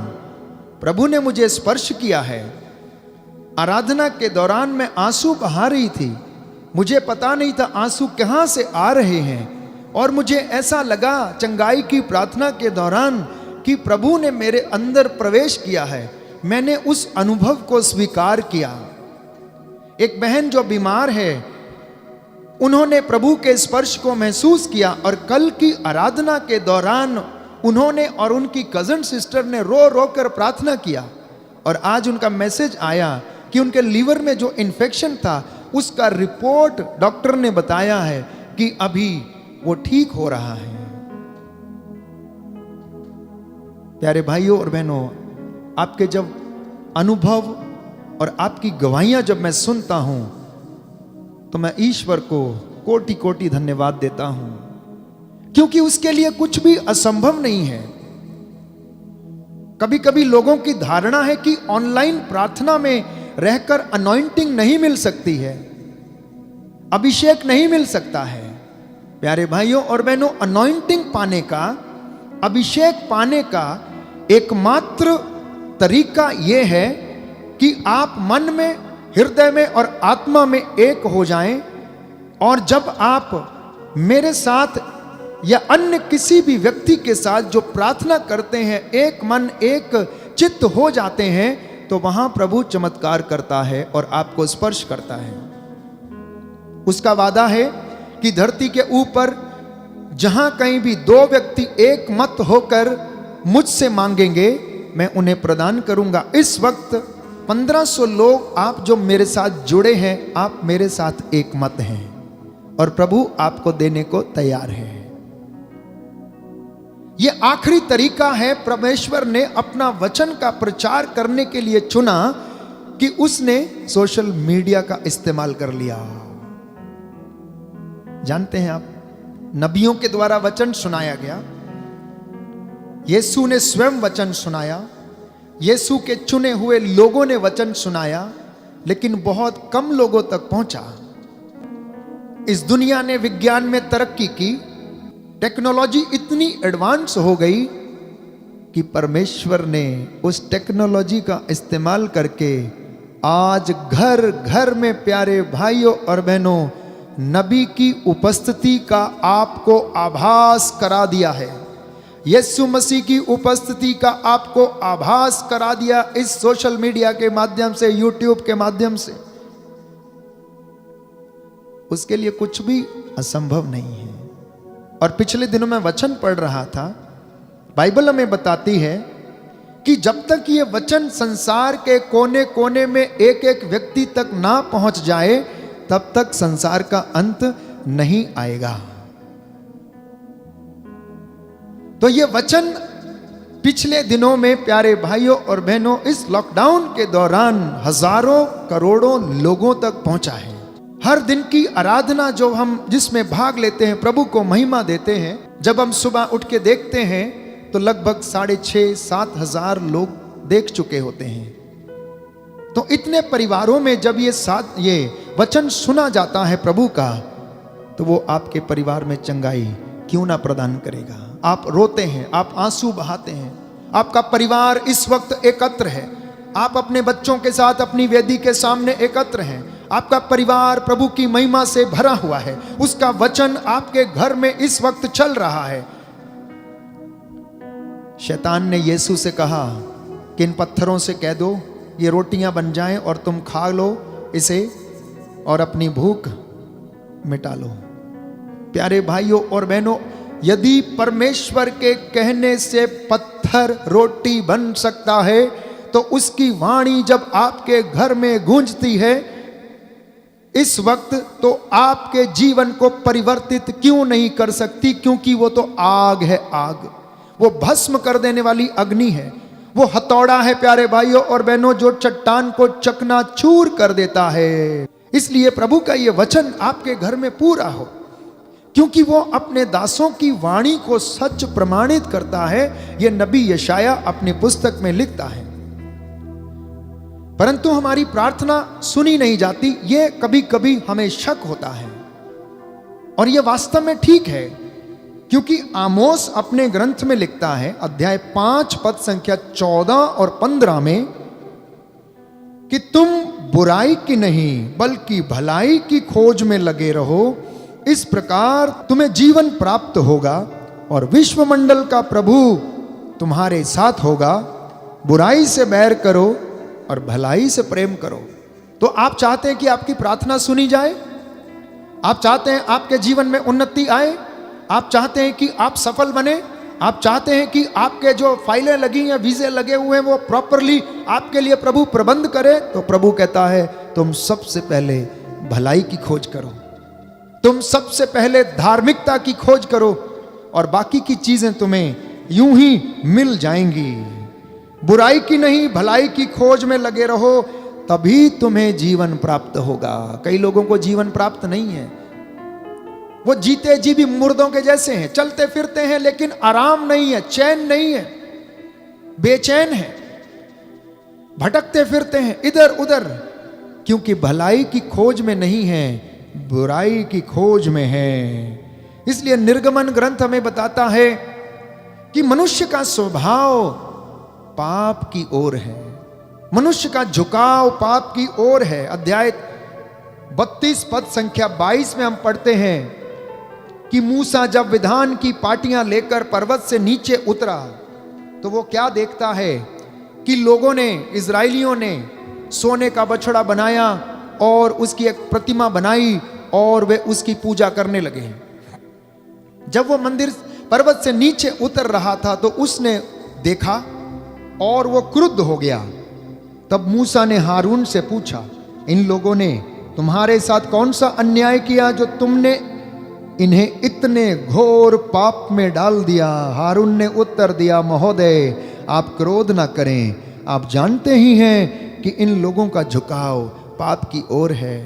प्रभु ने मुझे स्पर्श किया है। आराधना के दौरान मैं आंसू बहा रही थी, मुझे पता नहीं था आंसू कहां से आ रहे हैं। और मुझे ऐसा लगा चंगाई की प्रार्थना के दौरान कि प्रभु ने मेरे अंदर प्रवेश किया है। मैंने उस अनुभव को स्वीकार किया। एक बहन जो बीमार है, उन्होंने प्रभु के स्पर्श को महसूस किया और कल की आराधना के दौरान उन्होंने और उनकी कजन सिस्टर ने रो रो कर प्रार्थना किया। और आज उनका मैसेज आया कि उनके लीवर में जो इन्फेक्शन था उसका रिपोर्ट डॉक्टर ने बताया है कि अभी वो ठीक हो रहा है। प्यारे भाइयों और बहनों, आपके जब अनुभव और आपकी गवाहियां जब मैं सुनता हूं तो मैं ईश्वर को कोटि कोटि धन्यवाद देता हूं, क्योंकि उसके लिए कुछ भी असंभव नहीं है। कभी कभी लोगों की धारणा है कि ऑनलाइन प्रार्थना में रहकर अनॉइंटिंग नहीं मिल सकती है, अभिषेक नहीं मिल सकता है। प्यारे भाइयों और बहनों, अनॉइंटिंग पाने का, अभिषेक पाने का एकमात्र तरीका यह है कि आप मन में, हृदय में और आत्मा में एक हो जाएं। और जब आप मेरे साथ या अन्य किसी भी व्यक्ति के साथ जो प्रार्थना करते हैं, एक मन एक चित्त हो जाते हैं, तो वहां प्रभु चमत्कार करता है और आपको स्पर्श करता है। उसका वादा है कि धरती के ऊपर जहां कहीं भी 2 व्यक्ति एक मत होकर मुझसे मांगेंगे, मैं उन्हें प्रदान करूंगा। इस वक्त 1500 लोग आप जो मेरे साथ जुड़े हैं, आप मेरे साथ एक मत हैं और प्रभु आपको देने को तैयार है। यह आखिरी तरीका है, परमेश्वर ने अपना वचन का प्रचार करने के लिए चुना कि उसने सोशल मीडिया का इस्तेमाल कर लिया। जानते हैं आप, नबियों के द्वारा वचन सुनाया गया, यीशु ने स्वयं वचन सुनाया, यीशु के चुने हुए लोगों ने वचन सुनाया, लेकिन बहुत कम लोगों तक पहुंचा। इस दुनिया ने विज्ञान में तरक्की की, टेक्नोलॉजी इतनी एडवांस हो गई कि परमेश्वर ने उस टेक्नोलॉजी का इस्तेमाल करके आज घर घर में प्यारे भाइयों और बहनों नबी की उपस्थिति का आपको आभास करा दिया है। यीशु मसीह की उपस्थिति का आपको आभास करा दिया इस सोशल मीडिया के माध्यम से, यूट्यूब के माध्यम से। उसके लिए कुछ भी असंभव नहीं है। और पिछले दिनों में वचन पढ़ रहा था, बाइबल हमें बताती है कि जब तक ये वचन संसार के कोने कोने में एक एक व्यक्ति तक ना पहुंच जाए, तब तक संसार का अंत नहीं आएगा। तो ये वचन पिछले दिनों में प्यारे भाइयों और बहनों इस लॉकडाउन के दौरान हजारों करोड़ों लोगों तक पहुंचा है। हर दिन की आराधना जो हम जिसमें भाग लेते हैं, प्रभु को महिमा देते हैं, जब हम सुबह उठ के देखते हैं तो लगभग 6,500-7 हजार लोग देख चुके होते हैं। तो इतने परिवारों में जब ये वचन सुना जाता है प्रभु का, तो वो आपके परिवार में चंगाई क्यों ना प्रदान करेगा। आप रोते हैं, आप आंसू बहाते हैं, आपका परिवार इस वक्त एकत्र है, आप अपने बच्चों के साथ अपनी वेदी के सामने एकत्र हैं, आपका परिवार प्रभु की महिमा से भरा हुआ है, उसका वचन आपके घर में इस वक्त चल रहा है। शैतान ने यीशु से कहा कि इन पत्थरों से कह दो ये रोटियां बन जाएं और तुम खा लो इसे और अपनी भूख मिटा लो। प्यारे भाइयों और बहनों, यदि परमेश्वर के कहने से पत्थर रोटी बन सकता है, तो उसकी वाणी जब आपके घर में गूंजती है इस वक्त, तो आपके जीवन को परिवर्तित क्यों नहीं कर सकती? क्योंकि वो तो आग है, आग। वो भस्म कर देने वाली अग्नि है, वो हथौड़ा है प्यारे भाइयों और बहनों, जो चट्टान को चकनाचूर कर देता है। इसलिए प्रभु का ये वचन आपके घर में पूरा हो, क्योंकि वो अपने दासों की वाणी को सच प्रमाणित करता है। ये नबी यशाया अपनी पुस्तक में लिखता है। परंतु हमारी प्रार्थना सुनी नहीं जाती, ये कभी कभी हमें शक होता है, और ये वास्तव में ठीक है, क्योंकि आमोस अपने ग्रंथ में लिखता है अध्याय 5 पद संख्या 14 और 15 में कि तुम बुराई की नहीं बल्कि भलाई की खोज में लगे रहो, इस प्रकार तुम्हें जीवन प्राप्त होगा और विश्वमंडल का प्रभु तुम्हारे साथ होगा। बुराई से बैर करो और भलाई से प्रेम करो। तो आप चाहते हैं कि आपकी प्रार्थना सुनी जाए, आप चाहते हैं आपके जीवन में उन्नति आए, आप चाहते हैं कि आप सफल बने, आप चाहते हैं कि आपके जो फाइलें लगी हैं, वीजे लगे हुए हैं, वो प्रॉपरली आपके लिए प्रभु प्रबंध करे। तो प्रभु कहता है तुम सबसे पहले भलाई की खोज करो, तुम सबसे पहले धार्मिकता की खोज करो, और बाकी की चीजें तुम्हें यूं ही मिल जाएंगी। बुराई की नहीं भलाई की खोज में लगे रहो, तभी तुम्हें जीवन प्राप्त होगा। कई लोगों को जीवन प्राप्त नहीं है, वो जीते जी भी मुर्दों के जैसे हैं, चलते फिरते हैं लेकिन आराम नहीं है, चैन नहीं है, बेचैन है, भटकते फिरते हैं इधर उधर, क्योंकि भलाई की खोज में नहीं है, बुराई की खोज में है। इसलिए निर्गमन ग्रंथ हमें बताता है कि मनुष्य का स्वभाव पाप की ओर है, मनुष्य का झुकाव पाप की ओर है। अध्याय 32 पद संख्या 22 में हम पढ़ते हैं कि मूसा जब विधान की पाटियां लेकर पर्वत से नीचे उतरा, तो वो क्या देखता है कि लोगों ने, इजराइलियों ने सोने का बछड़ा बनाया और उसकी एक प्रतिमा बनाई और वे उसकी पूजा करने लगे। जब वो मंदिर पर्वत से नीचे उतर रहा था तो उसने देखा और वो क्रुद्ध हो गया। तब मूसा ने हारून से पूछा, इन लोगों ने तुम्हारे साथ कौन सा अन्याय किया जो तुमने इन्हें इतने घोर पाप में डाल दिया? हारून ने उत्तर दिया, महोदय आप क्रोध ना करें, आप जानते ही हैं कि इन लोगों का झुकाव पाप की ओर है।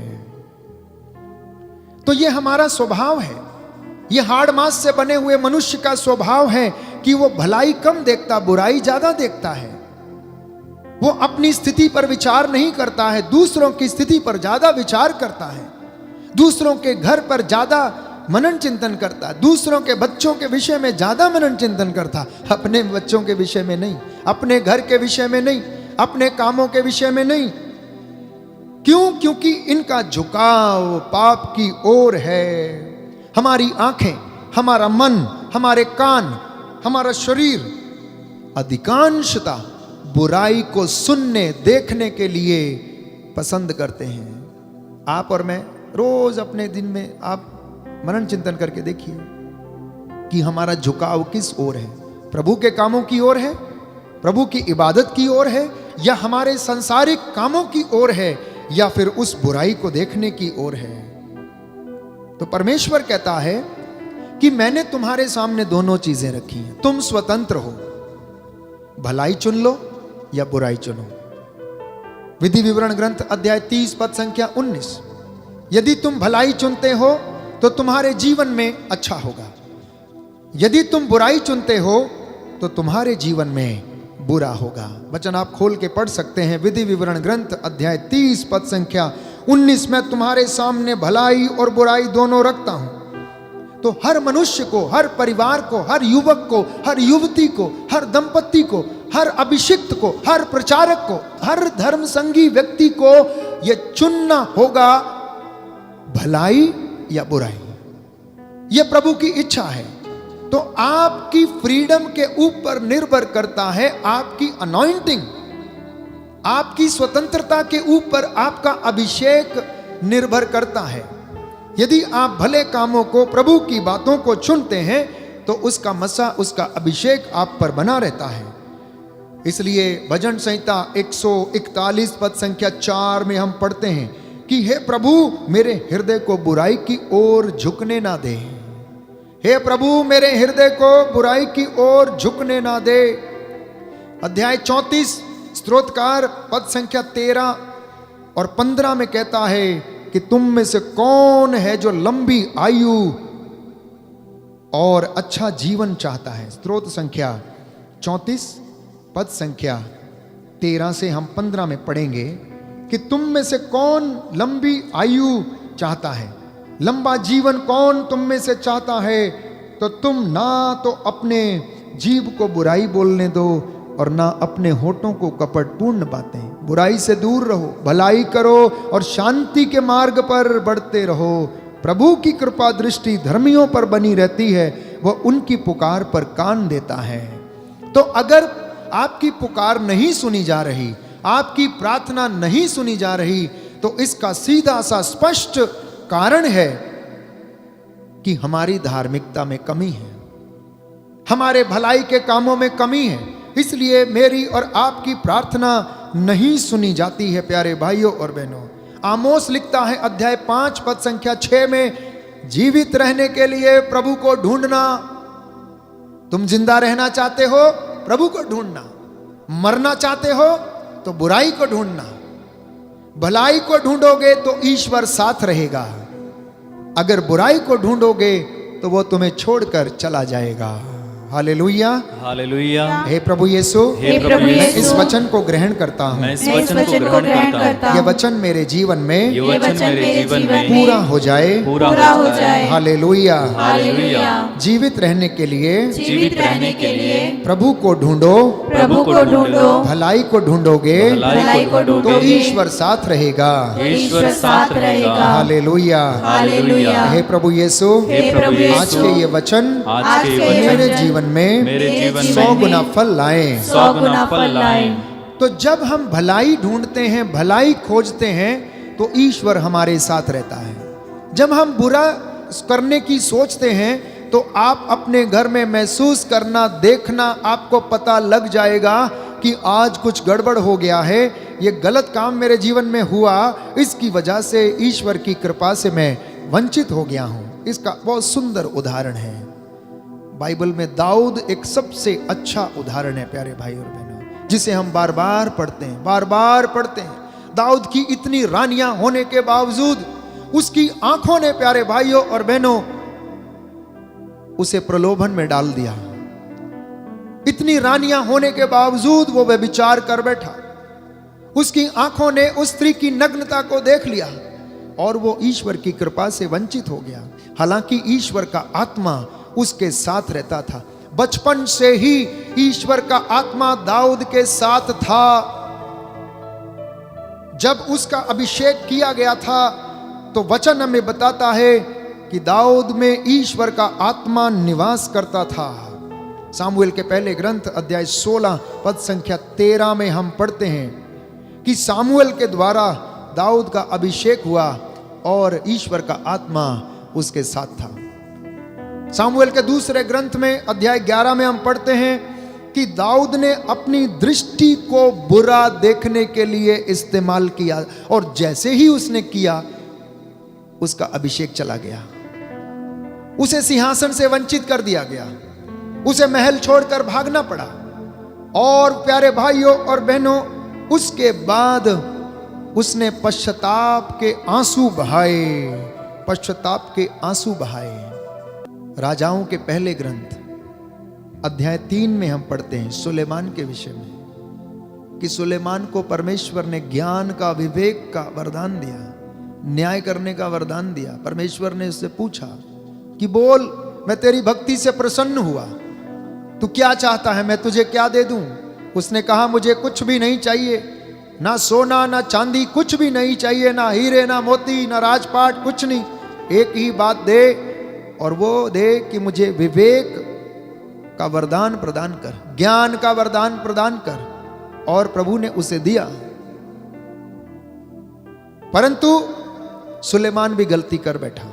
तो ये हमारा स्वभाव है, ये हाड़ मांस से बने हुए मनुष्य का स्वभाव है कि वो भलाई कम देखता, बुराई ज्यादा देखता है। वो अपनी स्थिति पर विचार नहीं करता है, दूसरों की स्थिति पर ज्यादा विचार करता है, दूसरों के घर पर ज्यादा मनन चिंतन करता, दूसरों के बच्चों के विषय में ज्यादा मनन चिंतन करता, अपने बच्चों के विषय में नहीं, अपने घर के विषय में नहीं, अपने कामों के विषय में नहीं। क्यों? क्योंकि इनका झुकाव पाप की ओर है। हमारी आंखें, हमारा मन, हमारे कान, हमारा शरीर अधिकांशता बुराई को सुनने देखने के लिए पसंद करते हैं। आप और मैं रोज अपने दिन में आप मनन चिंतन करके देखिए कि हमारा झुकाव किस ओर है, प्रभु के कामों की ओर है, प्रभु की इबादत की ओर है, या हमारे सांसारिक कामों की ओर है, या फिर उस बुराई को देखने की ओर है। तो परमेश्वर कहता है कि मैंने तुम्हारे सामने दोनों चीजें रखी हैं, तुम स्वतंत्र हो, भलाई चुन लो या बुराई चुनो। विधि विवरण ग्रंथ अध्याय 30 पद संख्या 19, यदि तुम भलाई चुनते हो तो तुम्हारे जीवन में अच्छा होगा, यदि तुम बुराई चुनते हो तो तुम्हारे जीवन में बुरा होगा। वचन आप खोल के पढ़ सकते हैं, विधि विवरण ग्रंथ अध्याय 30 पद संख्या 19, में तुम्हारे सामने भलाई और बुराई दोनों रखता हूं। तो हर मनुष्य को, हर परिवार को, हर युवक को, हर युवती को, हर दंपति को, हर अभिषिक्त को, हर प्रचारक को, हर धर्म संगी व्यक्ति को यह चुनना होगा भलाई या बुराई। यह प्रभु की इच्छा है। तो आपकी फ्रीडम के ऊपर निर्भर करता है आपकी अनॉइंटिंग, आपकी स्वतंत्रता के ऊपर आपका अभिषेक निर्भर करता है। यदि आप भले कामों को, प्रभु की बातों को चुनते हैं तो उसका मसा, उसका अभिषेक आप पर बना रहता है। इसलिए भजन संहिता 141 पद संख्या 4 में हम पढ़ते हैं कि हे प्रभु मेरे हृदय को बुराई की ओर झुकने ना दे, हे प्रभु मेरे हृदय को बुराई की ओर झुकने ना दे। अध्याय 34 स्तोत्रकार पद संख्या 13 और 15 में कहता है कि तुम में से कौन है जो लंबी आयु और अच्छा जीवन चाहता है। स्तोत्र संख्या 34 पद संख्या 13 से हम 15 में पढ़ेंगे कि तुम में से कौन लंबी आयु चाहता है, लंबा जीवन कौन तुम में से चाहता है। तो तुम ना तो अपने जीभ को बुराई बोलने दो और ना अपने होठों को कपटपूर्ण बातें। बुराई से दूर रहो, भलाई करो और शांति के मार्ग पर बढ़ते रहो। प्रभु की कृपा दृष्टि धर्मियों पर बनी रहती है, वह उनकी पुकार पर कान देता है। तो अगर आपकी पुकार नहीं सुनी जा रही, आपकी प्रार्थना नहीं सुनी जा रही, तो इसका सीधा सा स्पष्ट कारण है कि हमारी धार्मिकता में कमी है, हमारे भलाई के कामों में कमी है। इसलिए मेरी और आपकी प्रार्थना नहीं सुनी जाती है। प्यारे भाइयों और बहनों, आमोस लिखता है अध्याय 5 पद संख्या 6 में, जीवित रहने के लिए प्रभु को ढूंढना। तुम जिंदा रहना चाहते हो, प्रभु को ढूंढना। मरना चाहते हो तो बुराई को ढूंढना। भलाई को ढूंढोगे तो ईश्वर साथ रहेगा, अगर बुराई को ढूंढोगे तो वो तुम्हें छोड़कर चला जाएगा। Hallelujah, hallelujah. हे प्रभु यीशु, हे प्रभु मैं यीशु, इस वचन को ग्रहण करता हूँ। मैं इस वचन को ग्रहण करता हूँ। ये वचन मेरे जीवन में ये वचन मेरे जीवन में पूरा हो जाए, पूरा हो जाए। हालेलुया। हालेलुया। जीवित रहने के लिए, जीवित रहने के लिए प्रभु को ढूंढो, प्रभु को ढूंढो। भलाई को ढूंढोगे भलाई को तो ढूंढोगे ईश्वर साथ रहेगा। ईश्वर साथ रहेगा। हालेलुया। हालेलुया। हे प्रभु यीशु, हे प्रभु यीशु, आज के ये वचन आज के ये मेरे वचन जीवन में मेरे जीवन 100 में गुना फल लाए। 100 गुना फल लाए। तो जब हम भलाई ढूंढते हैं, भलाई खोजते हैं, तो ईश्वर हमारे साथ रहता है। जब हम बुरा करने की सोचते हैं तो आप अपने घर में महसूस करना, देखना, आपको पता लग जाएगा कि आज कुछ गड़बड़ हो गया है, ये गलत काम मेरे जीवन में हुआ, इसकी वजह से ईश्वर की कृपा से मैं वंचित हो गया हूं। इसका बहुत सुंदर उदाहरण है बाइबल में। दाऊद एक सबसे अच्छा उदाहरण है प्यारे भाई और बहनों, जिसे हम बार बार पढ़ते हैं, बार बार पढ़ते हैं। दाऊद की इतनी रानियां होने के बावजूद उसकी आंखों ने प्यारे भाइयों और बहनों उसे प्रलोभन में डाल दिया। इतनी रानियां होने के बावजूद वो व्यभिचार कर बैठा। उसकी आंखों ने उस स्त्री की नग्नता को देख लिया और वो ईश्वर की कृपा से वंचित हो गया। हालांकि ईश्वर का आत्मा उसके साथ रहता था। बचपन से ही ईश्वर का आत्मा दाऊद के साथ था। जब उसका अभिषेक किया गया था तो वचन हमें बताता है कि दाऊद में ईश्वर का आत्मा निवास करता था। सामुएल के पहले ग्रंथ अध्याय 16 पद संख्या 13 में हम पढ़ते हैं कि सामुएल के द्वारा दाऊद का अभिषेक हुआ और ईश्वर का आत्मा उसके साथ था। सामुएल के दूसरे ग्रंथ में अध्याय 11 में हम पढ़ते हैं कि दाऊद ने अपनी दृष्टि को बुरा देखने के लिए इस्तेमाल किया और जैसे ही उसने किया उसका अभिषेक चला गया। उसे सिंहासन से वंचित कर दिया गया, उसे महल छोड़कर भागना पड़ा। और प्यारे भाइयों और बहनों, उसके बाद उसने पश्चाताप के आंसू बहाए, पश्चाताप के आंसू बहाए। राजाओं के पहले ग्रंथ अध्याय 3 में हम पढ़ते हैं सुलेमान के विषय में कि सुलेमान को परमेश्वर ने ज्ञान का, विवेक का वरदान दिया, न्याय करने का वरदान दिया। परमेश्वर ने उससे पूछा कि बोल, मैं तेरी भक्ति से प्रसन्न हुआ, तू क्या चाहता है, मैं तुझे क्या दे दूं। उसने कहा मुझे कुछ भी नहीं चाहिए, ना सोना ना चांदी, कुछ भी नहीं चाहिए, ना हीरे ना मोती ना राजपाट, कुछ नहीं। एक ही बात दे और वो दे कि मुझे विवेक का वरदान प्रदान कर, ज्ञान का वरदान प्रदान कर। और प्रभु ने उसे दिया। परंतु सुलेमान भी गलती कर बैठा।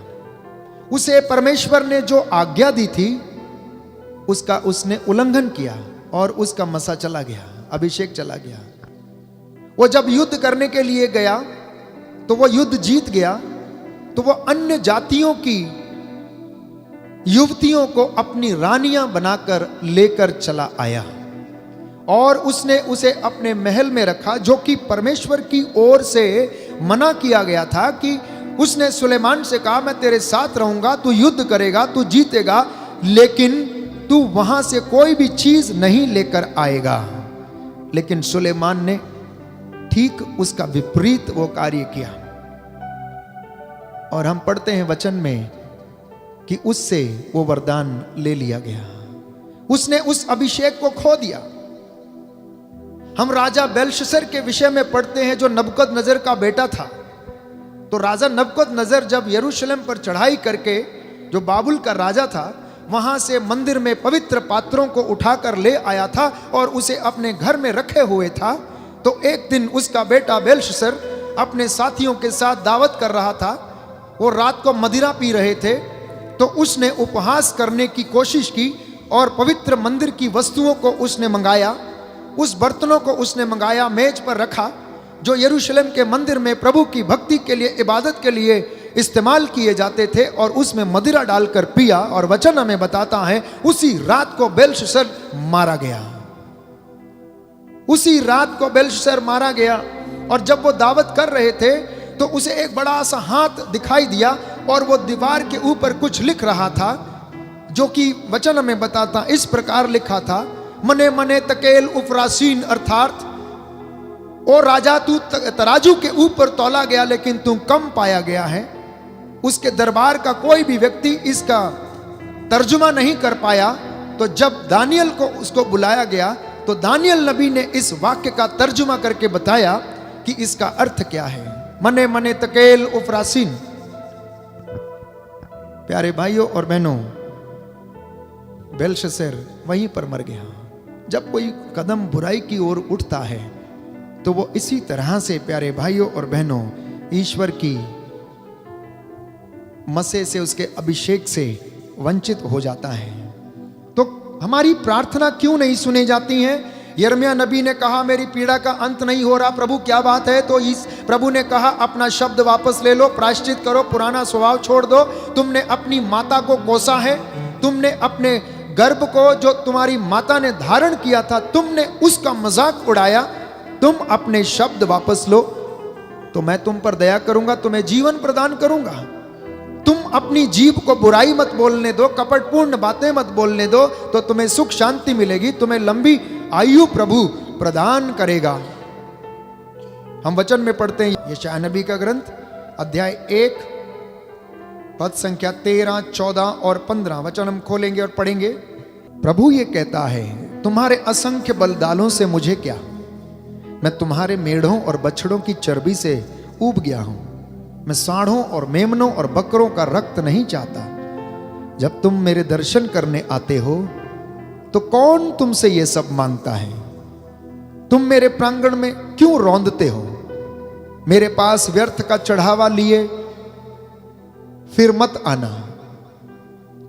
उसे परमेश्वर ने जो आज्ञा दी थी उसका उसने उल्लंघन किया और उसका मसा चला गया, अभिषेक चला गया। वो जब युद्ध करने के लिए गया तो वो युद्ध जीत गया, तो वो अन्य जातियों की युवतियों को अपनी रानियां बनाकर लेकर चला आया और उसने उसे अपने महल में रखा, जो कि परमेश्वर की ओर से मना किया गया था कि उसने सुलेमान से कहा मैं तेरे साथ रहूंगा, तू युद्ध करेगा, तू जीतेगा, लेकिन तू वहां से कोई भी चीज नहीं लेकर आएगा। लेकिन सुलेमान ने ठीक उसका विपरीत वो कार्य किया। और हम पढ़ते हैं वचन में कि उससे वो वरदान ले लिया गया, उसने उस अभिषेक को खो दिया। हम राजा बेलशस्सर के विषय में पढ़ते हैं, जो नबूकदनेस्सर का बेटा था। तो राजा नबूकदनेस्सर जब यरूशलेम पर चढ़ाई करके, जो बाबुल का राजा था, वहां से मंदिर में पवित्र पात्रों को उठाकर ले आया था और उसे अपने घर में रखे हुए था, तो एक दिन उसका बेटा बेलशस्सर अपने साथियों के साथ दावत कर रहा था। वो रात को मदिरा पी रहे थे, तो उसने उपहास करने की कोशिश की और पवित्र मंदिर की वस्तुओं को उसने मंगाया, उस बर्तनों को उसने मंगाया, मेज पर रखा, जो यरूशलेम के मंदिर में प्रभु की भक्ति के लिए, इबादत के लिए इस्तेमाल किए जाते थे, और उसमें मदिरा डालकर पिया। और वचन हमें बताता है उसी रात को बेलशस्सर मारा गया, उसी रात को बेलशस्सर मारा गया। और जब वो दावत कर रहे थे तो उसे एक बड़ा सा हाथ दिखाई दिया और वो दीवार के ऊपर कुछ लिख रहा था, जो कि वचन हमें बताता इस प्रकार लिखा था, मने मने तकेल उफरासीन, अर्थात ओ राजा तू तराजू के ऊपर तौला गया लेकिन तू कम पाया गया है। उसके दरबार का कोई भी व्यक्ति इसका तर्जुमा नहीं कर पाया। तो जब दानियल को उसको बुलाया गया तो दानियल नबी ने इस वाक्य का तर्जुमा करके बताया कि इसका अर्थ क्या है, मने मने तकेल उफरासीन। प्यारे भाइयों और बहनों, बेलशस्सर वहीं पर मर गया। जब कोई कदम बुराई की ओर उठता है तो वो इसी तरह से, प्यारे भाइयों और बहनों, ईश्वर की मसे से, उसके अभिषेक से वंचित हो जाता है। तो हमारी प्रार्थना क्यों नहीं सुनी जाती है? यिर्मयाह नबी ने कहा मेरी पीड़ा का अंत नहीं हो रहा, प्रभु क्या बात है? तो इस प्रभु ने कहा अपना शब्द वापस ले लो, प्रायश्चित करो, पुराना स्वभाव छोड़ दो। तुमने अपनी माता को कोसा है, तुमने अपने गर्भ को जो तुम्हारी माता ने धारण किया था, तुमने उसका मजाक उड़ाया, तुम अपने शब्द वापस लो तो मैं तुम पर दया करूंगा, तुम्हें जीवन प्रदान करूंगा। तुम अपनी जीभ को बुराई मत बोलने दो, कपटपूर्ण बातें मत बोलने दो, तो तुम्हें सुख शांति मिलेगी, तुम्हें लंबी आयु प्रभु प्रदान करेगा। हम वचन में पढ़ते हैं यशायाह नबी का ग्रंथ अध्याय 1 पद संख्या 13, 14 और 15 वचन हम खोलेंगे और पढ़ेंगे। प्रभु ये कहता है, तुम्हारे असंख्य बलिदानों से मुझे क्या, मैं तुम्हारे मेढ़ों और बछड़ों की चर्बी से ऊब गया हूं। मैं सांडों और मेमनों और बकरों का रक्त नहीं चाहता। जब तुम मेरे दर्शन करने आते हो तो कौन तुमसे ये सब मांगता है? तुम मेरे प्रांगण में क्यों रौंदते हो? मेरे पास व्यर्थ का चढ़ावा लिए फिर मत आना।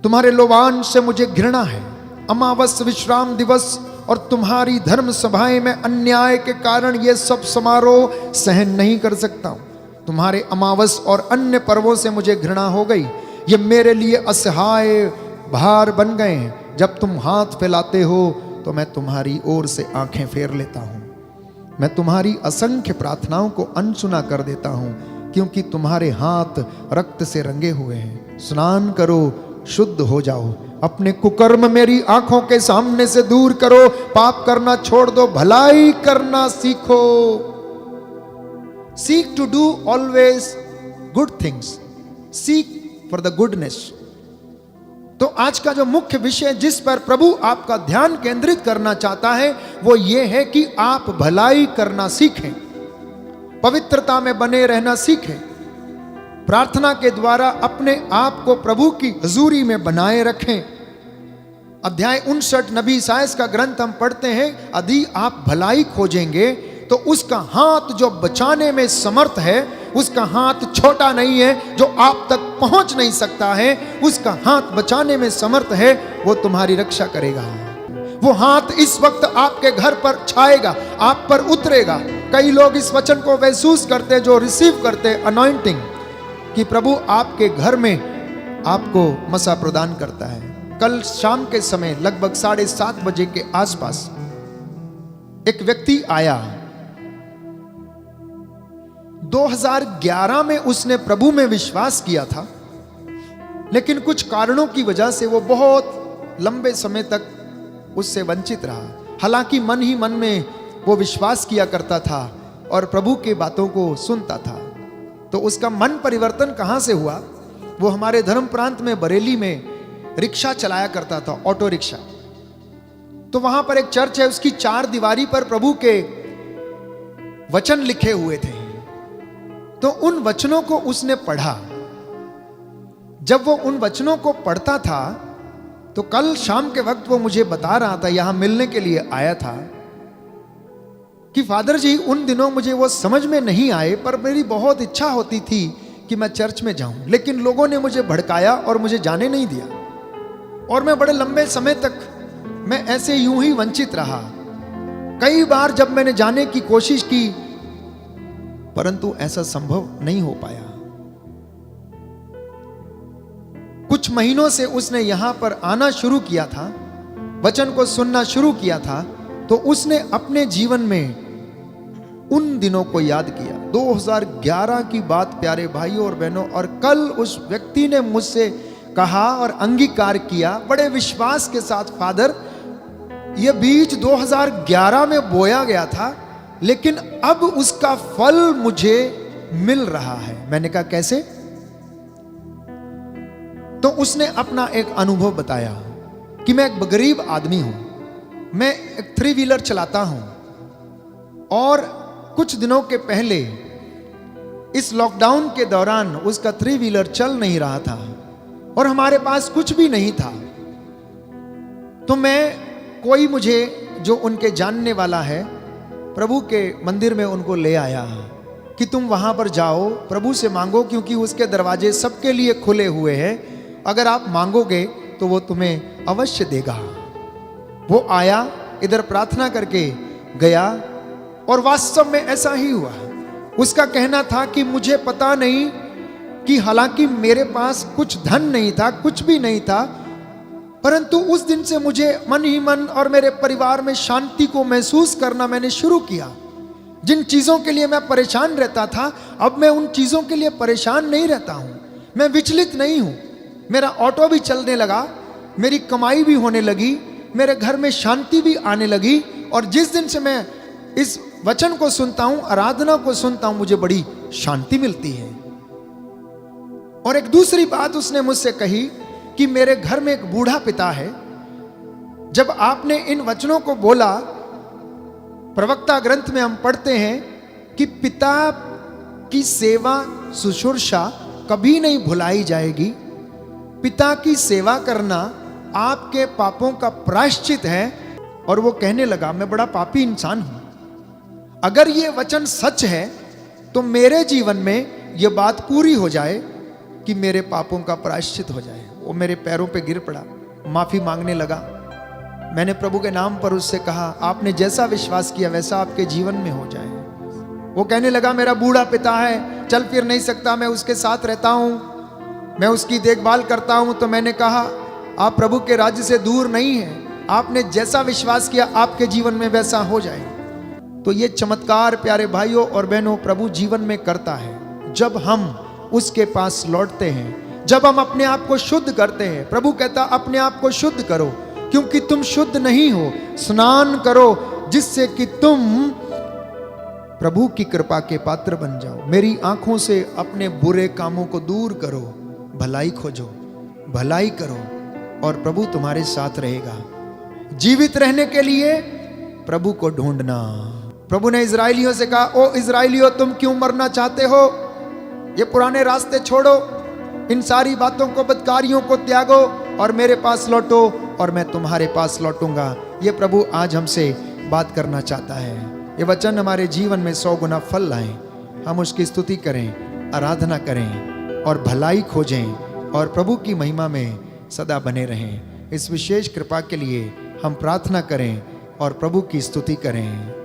तुम्हारे लोबान से मुझे घृणा है। अमावस, विश्राम दिवस और तुम्हारी धर्म सभाएं में अन्याय के कारण ये सब समारोह सहन नहीं कर सकता हूं। तुम्हारे अमावस और अन्य पर्वों से मुझे घृणा हो गई। ये मेरे लिए असहाय भार बन गए हैं। जब तुम हाथ फैलाते हो तो मैं तुम्हारी ओर से आंखें फेर लेता हूं। मैं तुम्हारी असंख्य प्रार्थनाओं को अनसुना कर देता हूं, क्योंकि तुम्हारे हाथ रक्त से रंगे हुए हैं। स्नान करो, शुद्ध हो जाओ। अपने कुकर्म मेरी आंखों के सामने से दूर करो। पाप करना छोड़ दो, भलाई करना सीखो। Seek to do always good things, seek for the goodness. तो आज का जो मुख्य विषय जिस पर प्रभु आपका ध्यान केंद्रित करना चाहता है वो ये है कि आप भलाई करना सीखें, पवित्रता में बने रहना सीखें, प्रार्थना के द्वारा अपने आप को प्रभु की हजूरी में बनाए रखें। अध्याय 59 नबी इसायाह का ग्रंथ हम पढ़ते हैं, यदि आप भलाई खोजेंगे तो उसका हाथ जो बचाने में समर्थ है, उसका हाथ छोटा नहीं है जो आप तक पहुंच नहीं सकता है, उसका हाथ बचाने में समर्थ है, वो तुम्हारी रक्षा करेगा। वो हाथ इस वक्त आपके घर पर छाएगा, आप पर उतरेगा। कई लोग इस वचन को महसूस करते, जो रिसीव करते अनॉइंटिंग, कि प्रभु आपके घर में आपको मसा प्रदान करता है। कल शाम के समय लगभग 7:30 बजे के आसपास एक व्यक्ति आया, 2011 में उसने प्रभु में विश्वास किया था, लेकिन कुछ कारणों की वजह से वो बहुत लंबे समय तक उससे वंचित रहा। हालांकि मन ही मन में वो विश्वास किया करता था और प्रभु की बातों को सुनता था। तो उसका मन परिवर्तन कहां से हुआ? वो हमारे धर्म प्रांत में बरेली में रिक्शा चलाया करता था, ऑटो रिक्शा। तो वहां पर एक चर्च है, उसकी 4 दीवारी पर प्रभु के वचन लिखे हुए थे। तो उन वचनों को उसने पढ़ा। जब वो उन वचनों को पढ़ता था तो कल शाम के वक्त वो मुझे बता रहा था, यहां मिलने के लिए आया था, कि फादर जी उन दिनों मुझे वो समझ में नहीं आए, पर मेरी बहुत इच्छा होती थी कि मैं चर्च में जाऊं, लेकिन लोगों ने मुझे भड़काया और मुझे जाने नहीं दिया। और मैं बड़े लंबे समय तक मैं ऐसे यूं ही वंचित रहा। कई बार जब मैंने जाने की कोशिश की, परंतु ऐसा संभव नहीं हो पाया। कुछ महीनों से उसने यहां पर आना शुरू किया था, वचन को सुनना शुरू किया था, तो उसने अपने जीवन में उन दिनों को याद किया। 2011 की बात प्यारे भाइयों और बहनों, और कल उस व्यक्ति ने मुझसे कहा और अंगीकार किया बड़े विश्वास के साथ, फादर यह बीज 2011 में बोया गया था, लेकिन अब उसका फल मुझे मिल रहा है। मैंने कहा कैसे? तो उसने अपना एक अनुभव बताया कि मैं एक गरीब आदमी हूं, मैं एक 3 व्हीलर चलाता हूं, और कुछ दिनों के पहले इस लॉकडाउन के दौरान उसका 3 व्हीलर चल नहीं रहा था और हमारे पास कुछ भी नहीं था। तो कोई मुझे जो उनके जानने वाला है, प्रभु के मंदिर में उनको ले आया कि तुम वहां पर जाओ, प्रभु से मांगो, क्योंकि उसके दरवाजे सबके लिए खुले हुए हैं, अगर आप मांगोगे तो वो तुम्हें अवश्य देगा। वो आया, इधर प्रार्थना करके गया, और वास्तव में ऐसा ही हुआ। उसका कहना था कि मुझे पता नहीं कि हालांकि मेरे पास कुछ धन नहीं था, कुछ भी नहीं था, परंतु उस दिन से मुझे मन ही मन और मेरे परिवार में शांति को महसूस करना मैंने शुरू किया। जिन चीज़ों के लिए मैं परेशान रहता था, अब मैं उन चीज़ों के लिए परेशान नहीं रहता हूँ, मैं विचलित नहीं हूँ। मेरा ऑटो भी चलने लगा, मेरी कमाई भी होने लगी, मेरे घर में शांति भी आने लगी, और जिस दिन से मैं इस वचन को सुनता हूँ, आराधना को सुनता हूँ, मुझे बड़ी शांति मिलती है। और एक दूसरी बात उसने मुझसे कही कि मेरे घर में एक बूढ़ा पिता है। जब आपने इन वचनों को बोला, प्रवक्ता ग्रंथ में हम पढ़ते हैं कि पिता की सेवा शुश्रूषा कभी नहीं भुलाई जाएगी। पिता की सेवा करना आपके पापों का प्रायश्चित है। और वो कहने लगा, मैं बड़ा पापी इंसान हूं, अगर ये वचन सच है तो मेरे जीवन में ये बात पूरी हो जाए कि मेरे पापों का प्रायश्चित हो जाए। वो मेरे पैरों पे गिर पड़ा, माफी मांगने लगा। मैंने प्रभु के नाम पर उससे कहा, आपने जैसा विश्वास किया वैसा आपके जीवन में हो जाए। वो कहने लगा, मेरा बूढ़ा पिता है, चल फिर नहीं सकता, मैं उसके साथ रहता हूं, मैं उसकी देखभाल करता हूं। तो मैंने कहा, आप प्रभु के राज्य से दूर नहीं हैं, आपने जैसा विश्वास किया आपके जीवन में वैसा हो जाए। तो ये चमत्कार प्यारे भाइयों और बहनों प्रभु जीवन में करता है। जब हम उसके पास लौटते हैं, जब हम अपने आप को शुद्ध करते हैं। प्रभु कहता, अपने आप को शुद्ध करो क्योंकि तुम शुद्ध नहीं हो, स्नान करो जिससे कि तुम प्रभु की कृपा के पात्र बन जाओ। मेरी आंखों से अपने बुरे कामों को दूर करो, भलाई खोजो, भलाई करो, और प्रभु तुम्हारे साथ रहेगा। जीवित रहने के लिए प्रभु को ढूंढना। प्रभु ने इजराइलियों से कहा, ओ इजराइलियों, तुम क्यों मरना चाहते हो? ये पुराने रास्ते छोड़ो, इन सारी बातों को, बदकारियों को त्यागो और मेरे पास लौटो और मैं तुम्हारे पास लौटूंगा। ये प्रभु आज हमसे बात करना चाहता है। ये वचन हमारे जीवन में 100 गुना फल लाएं। हम उसकी स्तुति करें, आराधना करें और भलाई खोजें और प्रभु की महिमा में सदा बने रहें। इस विशेष कृपा के लिए हम प्रार्थना करें और प्रभु की स्तुति करें।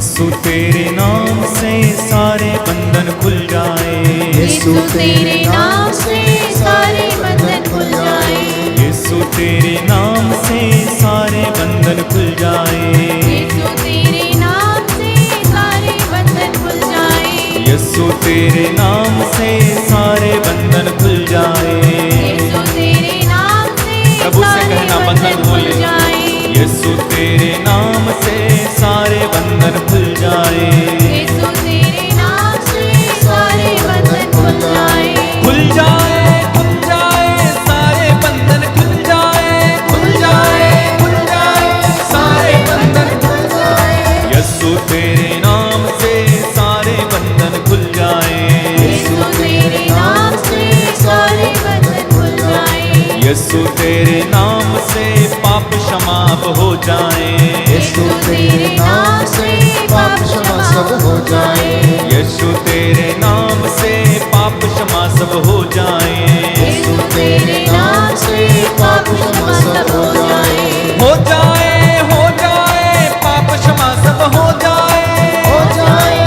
यीशु तेरे नाम से सारे बंधन खुल जाए, यीशु तेरे नाम से सारे बंधन खुल जाए, यीशु तेरे नाम से सारे बंधन खुल जाए, यीशु तेरे नाम से सारे बंधन खुल जाए, यीशु तेरे नाम से सारे बंधन खुल जाए। यीशु तेरे नाम से प्रभु से सारे कहना बंधन बंधन खुल खोले, जाए, यीशु तेरे नाम से सारे बंधन खुल जाए, यीशु तेरे नाम से सारे बंधन खुल जाए, खुल जाए, खुल जाए, सारे बंधन खुल जाए, खुल जाए, खुल जाए, सारे बंधन खुल जाए। यीशु तेरे नाम से सारे बंधन खुल जाए, यीशु तेरे नाम से सारे बंधन खुल जाए, यीशु तेरे नाम से पाप क्षमा अब हो जाए, यीशु तेरे नाम से पाप क्षमा सब हो जाए, यीशु तेरे नाम से पाप क्षमा सब हो जाए, यीशु तेरे नाम से पाप क्षमा सब हो जाए, हो जाए, हो जाए, पाप क्षमा सब हो जाए, हो जाए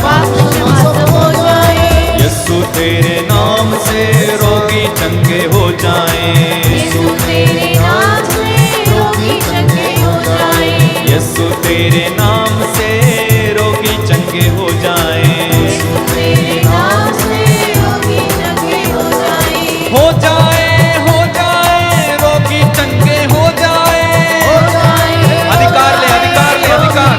पाप क्षमा सब हो जाए, यीशु तेरे नाम से रोगी चंगे हो जाए, यीशु तेरे नाम से रोगी चंगे हो जाए, यीशु तेरे नाम से रोगी चंगे हो जाए, यीशु तेरे नाम से रोगी चंगे हो जाए, हो जाए, हो जाए, रोगी चंगे हो जाए, अधिकार ले, अधिकार ले, अधिकार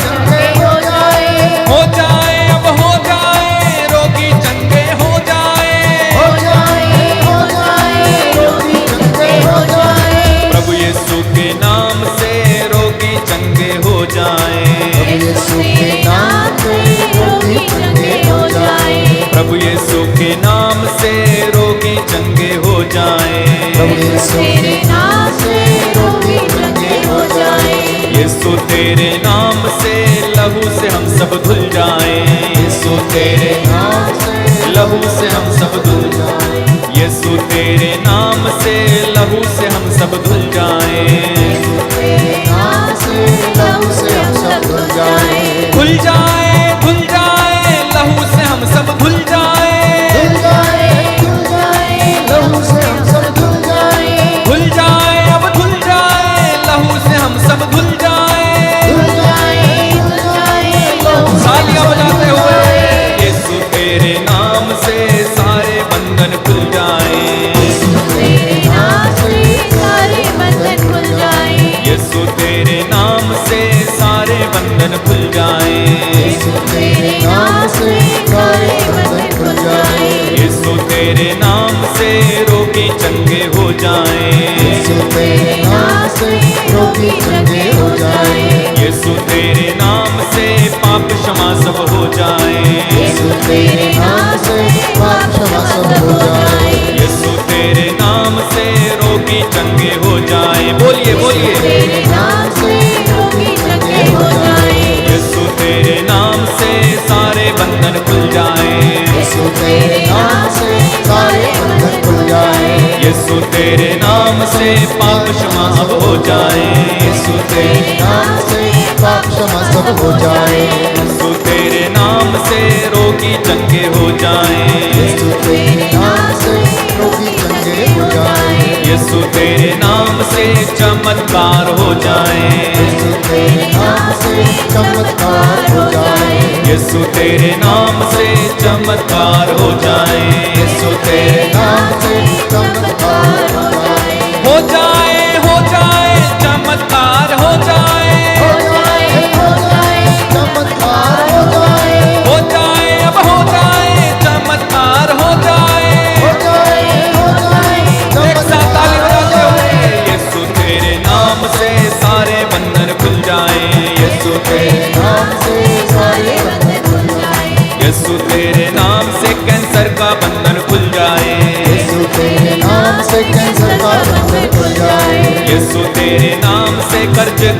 हो जाए, हो जाए, अब हो जाए, रोगी चंगे हो जाए, रोगी चंगे हो जाए, प्रभु यीशु के नाम से रोगी चंगे हो जाए, यीशु के नाम से रोगी चंगे हो जाए, प्रभु यीशु के नाम से रोगी चंगे हो जाए, तेरे नाम से रोगी चंगे हो जाए, यीशु तेरे नाम से लहू से हम सब धुल जाए, यीशु तेरे नाम से लहू से हम सब धुल जाए, यीशु तेरे नाम से लहू से हम सब धुल जाए, तेरे नाम से लहू से हम सब धुल जाए, खुल जाए, खुल जाए, लहू से हम सब धुल जाए, लहू से हम सब धुल जाए, धुल जाए, अब धुल जाए, लहू से हम सब धुल जाए, तालियां बजाते हुए, यीशु तेरे नाम से सारे बंधन खुल जाए, तेरे नाम से सारे बंधन खुल जाए, यीशु तेरे नाम से सारे बंधन खुल जाए, तेरे नाम से सारे बंधन खुल जाए, यीशु तेरे नाम से रोगी चंगे हो जाए, तेरे नाम से रोगी चंगे हो जाए, यीशु तेरे नाम से पाप क्षमा सब हो जाए, तेरे नाम से पाप क्षमा सब हो जाए, यीशु तेरे नाम से रोगी चंगे हो जाए, बोलिए बोलिए, तेरे नाम से रोगी चंगे हो जाए, यीशु तेरे नाम से सारे बंधन खुल जाए, तेरे नाम से सारे बंधन खुल जाए, यीशु तेरे नाम से पाप क्षमा अब हो जाए, यीशु तेरे नाम से पाप क्षमा सब हो जाए, यीशु तेरे नाम से रोगी चंगे हो जाए, तेरे नाम से रोगी चंगे हो जाए, यीशु तेरे नाम से चमत्कार हो जाए, तेरे नाम से चमत्कार हो जाए, यीशु तेरे नाम से चमत्कार हो जाए, यीशु तेरे नाम से चमत्कार हो जाए, हो जाए, हो जाए, चमत्कार हो जाए, चमत्कार हो जाए, हो जाए, अब हो जाए, चमत्कार हो जाए, एक साथ ताली बजाते हुए, यीशु तेरे नाम से सारे बंधन खुल जाए, यीशु तेरे नाम से सारे बंधन खुल जाए, यीशु तेरे नाम से कैंसर का बंधन खुल जाए,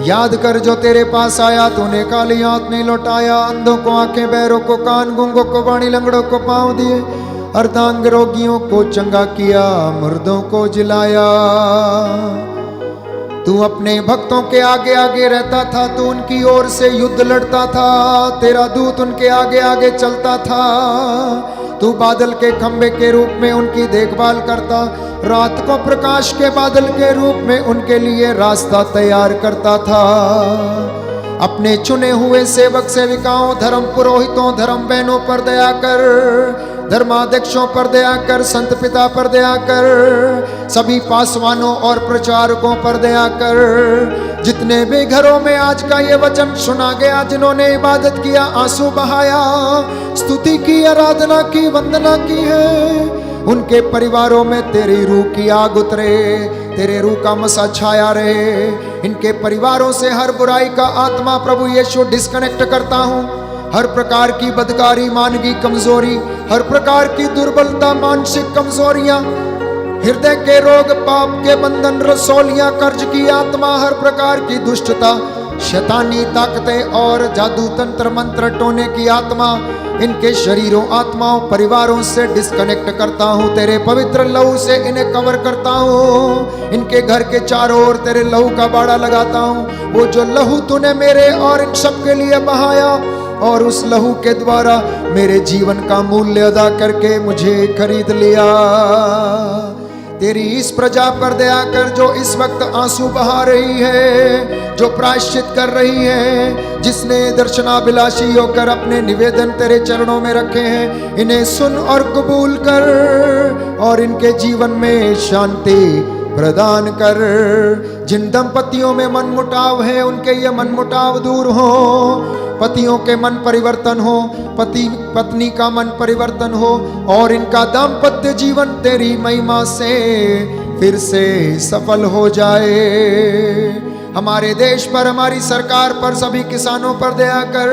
याद कर जो तेरे पास आया, तूने काली आंख नहीं लौटाया, अंधों को आंखें, बहरों को कान, गूंगों को वाणी, लंगड़ों को पांव दिए, अर्धांग रोगियों को चंगा किया, मुर्दों को जिलाया। तू अपने भक्तों के आगे आगे रहता था, तू उनकी ओर से युद्ध लड़ता था, तेरा दूत उनके आगे आगे चलता था। तू बादल के खंबे के रूप में उनकी देखभाल करता, रात को प्रकाश के बादल के रूप में उनके लिए रास्ता तैयार करता था। अपने चुने हुए सेवक सेविकाओं, धर्म पुरोहितों, धर्म बहनों पर दया कर, धर्माध्यक्षों पर दया कर, संत पिता पर दया कर, सभी पासवानों और प्रचारकों पर दया कर। जितने भी घरों में आज का ये वचन सुना गया, जिन्होंने इबादत किया, आंसू बहाया, स्तुति की, आराधना की, वंदना की है, उनके परिवारों में तेरी रूह की आग उतरे, तेरे रूह का मसा छाया रहे। इनके परिवारों से हर बुराई का आत्मा प्रभु यीशु डिस्कनेक्ट करता हूँ। हर प्रकार की बदकारी, मानवी कमजोरी, हर प्रकार की दुर्बलता, मानसिक कमजोरियां, हृदय के रोग, पाप के बंधन, रसौलियां, कर्ज की आत्मा, हर प्रकार की दुष्टता, शैतानी ताकतें और जादू तंत्र मंत्र टोने की आत्मा, इनके शरीरों, आत्माओं, परिवारों से डिस्कनेक्ट करता हूँ। तेरे पवित्र लहू से इन्हें कवर करता हूँ। इनके घर के चारों ओर तेरे लहू का बाड़ा लगाता हूँ। वो जो लहू तूने मेरे और इन सब के लिए बहाया, और उस लहू के द्वारा मेरे जीवन का मूल्य अदा करके मुझे खरीद लिया। तेरी इस प्रजा पर दया कर जो इस वक्त आंसू बहा रही है, जो प्रायश्चित कर रही है, जिसने दर्शनाभिलाषी होकर अपने निवेदन तेरे चरणों में रखे हैं, इन्हें सुन और कबूल कर और इनके जीवन में शांति प्रदान कर। जिन दंपतियों में मनमुटाव है, उनके ये मनमुटाव दूर हो, पतियों के मन परिवर्तन हो, पति पत्नी का मन परिवर्तन हो, और इनका दाम्पत्य जीवन तेरी महिमा से फिर से सफल हो जाए। हमारे देश पर, हमारी सरकार पर, सभी किसानों पर दया कर,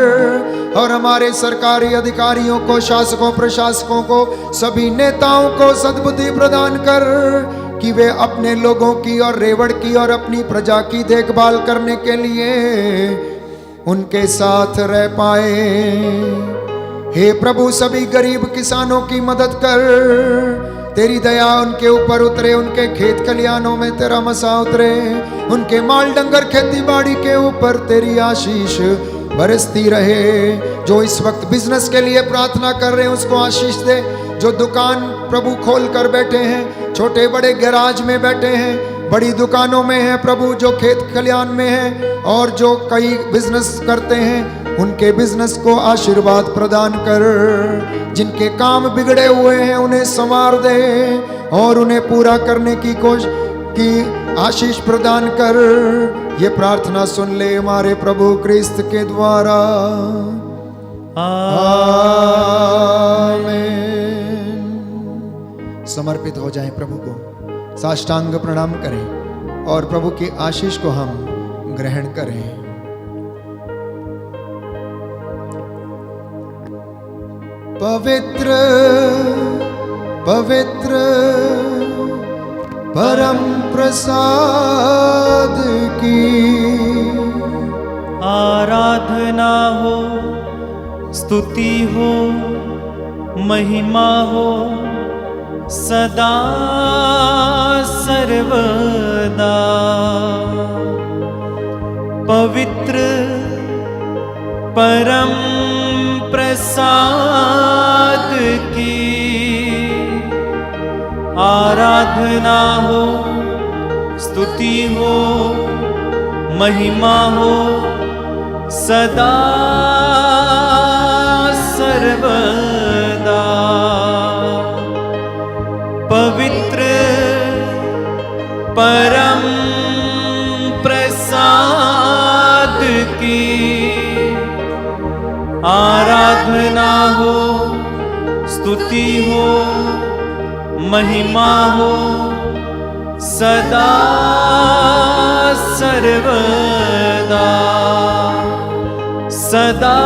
और हमारे सरकारी अधिकारियों को, शासकों, प्रशासकों को, सभी नेताओं को सद्बुद्धि प्रदान कर कि वे अपने लोगों की और रेवड़ की और अपनी प्रजा की देखभाल करने के लिए उनके साथ रह पाए। हे प्रभु, सभी गरीब किसानों की मदद कर, तेरी दया उनके ऊपर उतरे, उनके खेत खलियानों में तेरा मसा उतरे, उनके माल डंगर खेती बाड़ी के ऊपर तेरी आशीष बरसती रहे। जो इस वक्त बिजनेस के लिए प्रार्थना कर रहे हैं उसको आशीष दे। जो दुकान प्रभु खोल कर बैठे हैं, छोटे बड़े गैराज में बैठे हैं, बड़ी दुकानों में हैं प्रभु, जो खेत खलियान में हैं, और जो कई बिजनेस करते हैं, उनके बिजनेस को आशीर्वाद प्रदान कर। जिनके काम बिगड़े हुए हैं उन्हें संवार दे और उन्हें पूरा करने की आशीष प्रदान कर। ये प्रार्थना सुन ले हमारे प्रभु क्रिस्त के द्वारा, आमीन। समर्पित हो जाएं प्रभु को, साष्टांग प्रणाम करें और प्रभु की आशीष को हम ग्रहण करें। पवित्र पवित्र परम प्रसाद की आराधना हो, स्तुति हो, महिमा हो सदा सर्वदा। पवित्र परम प्रसाद की आराधना हो, स्तुति हो, महिमा हो सदा सर्वदा। पवित्र परम प्रसाद की आराधना हो, स्तुति हो, महिमा हो सदा सर्वदा, सदा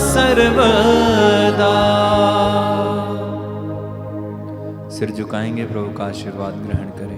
सर्वदा। सिर झुकाएंगे, प्रभु का आशीर्वाद ग्रहण करें।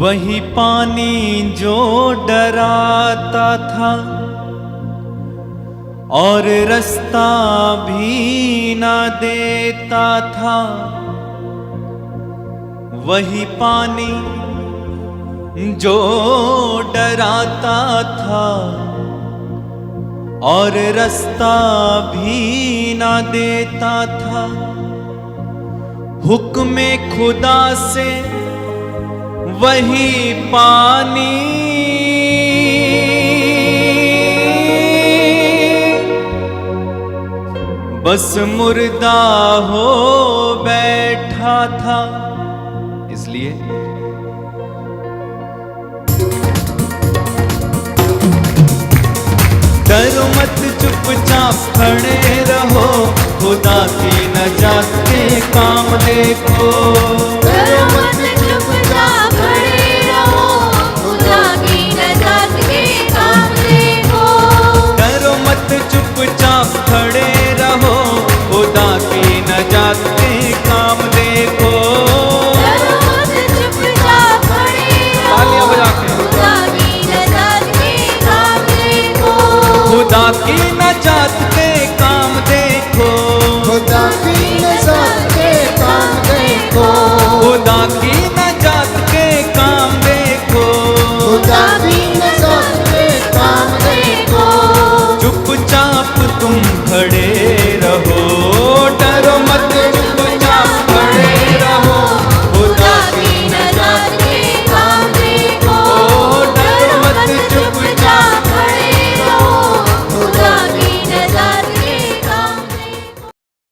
वही पानी जो डराता था और रास्ता भी ना देता था, वही पानी जो डराता था और रास्ता भी ना देता था, हुक्म खुदा से वही पानी बस मुर्दा हो बैठा था। इसलिए डरो मत, चुपचाप खड़े रहो, खुदा की नजात के काम देखो। डरो मत, चुपचाप खड़े रहो, खुदा की नजात के काम देखो। डरो मत, चुपचाप खड़े रहो, खुदा की नजात के काम देखो। डरो मत, चुपचाप खड़े रहो, तालियां बजा के खुदा की नजात के काम देखो। खुदा की नजात के काम देखो। खुदा की नजात के काम देखो। खुदा की नजात के काम देखो। खुदा की नजात के काम देखो। चुपचाप तुम खड़े रहो,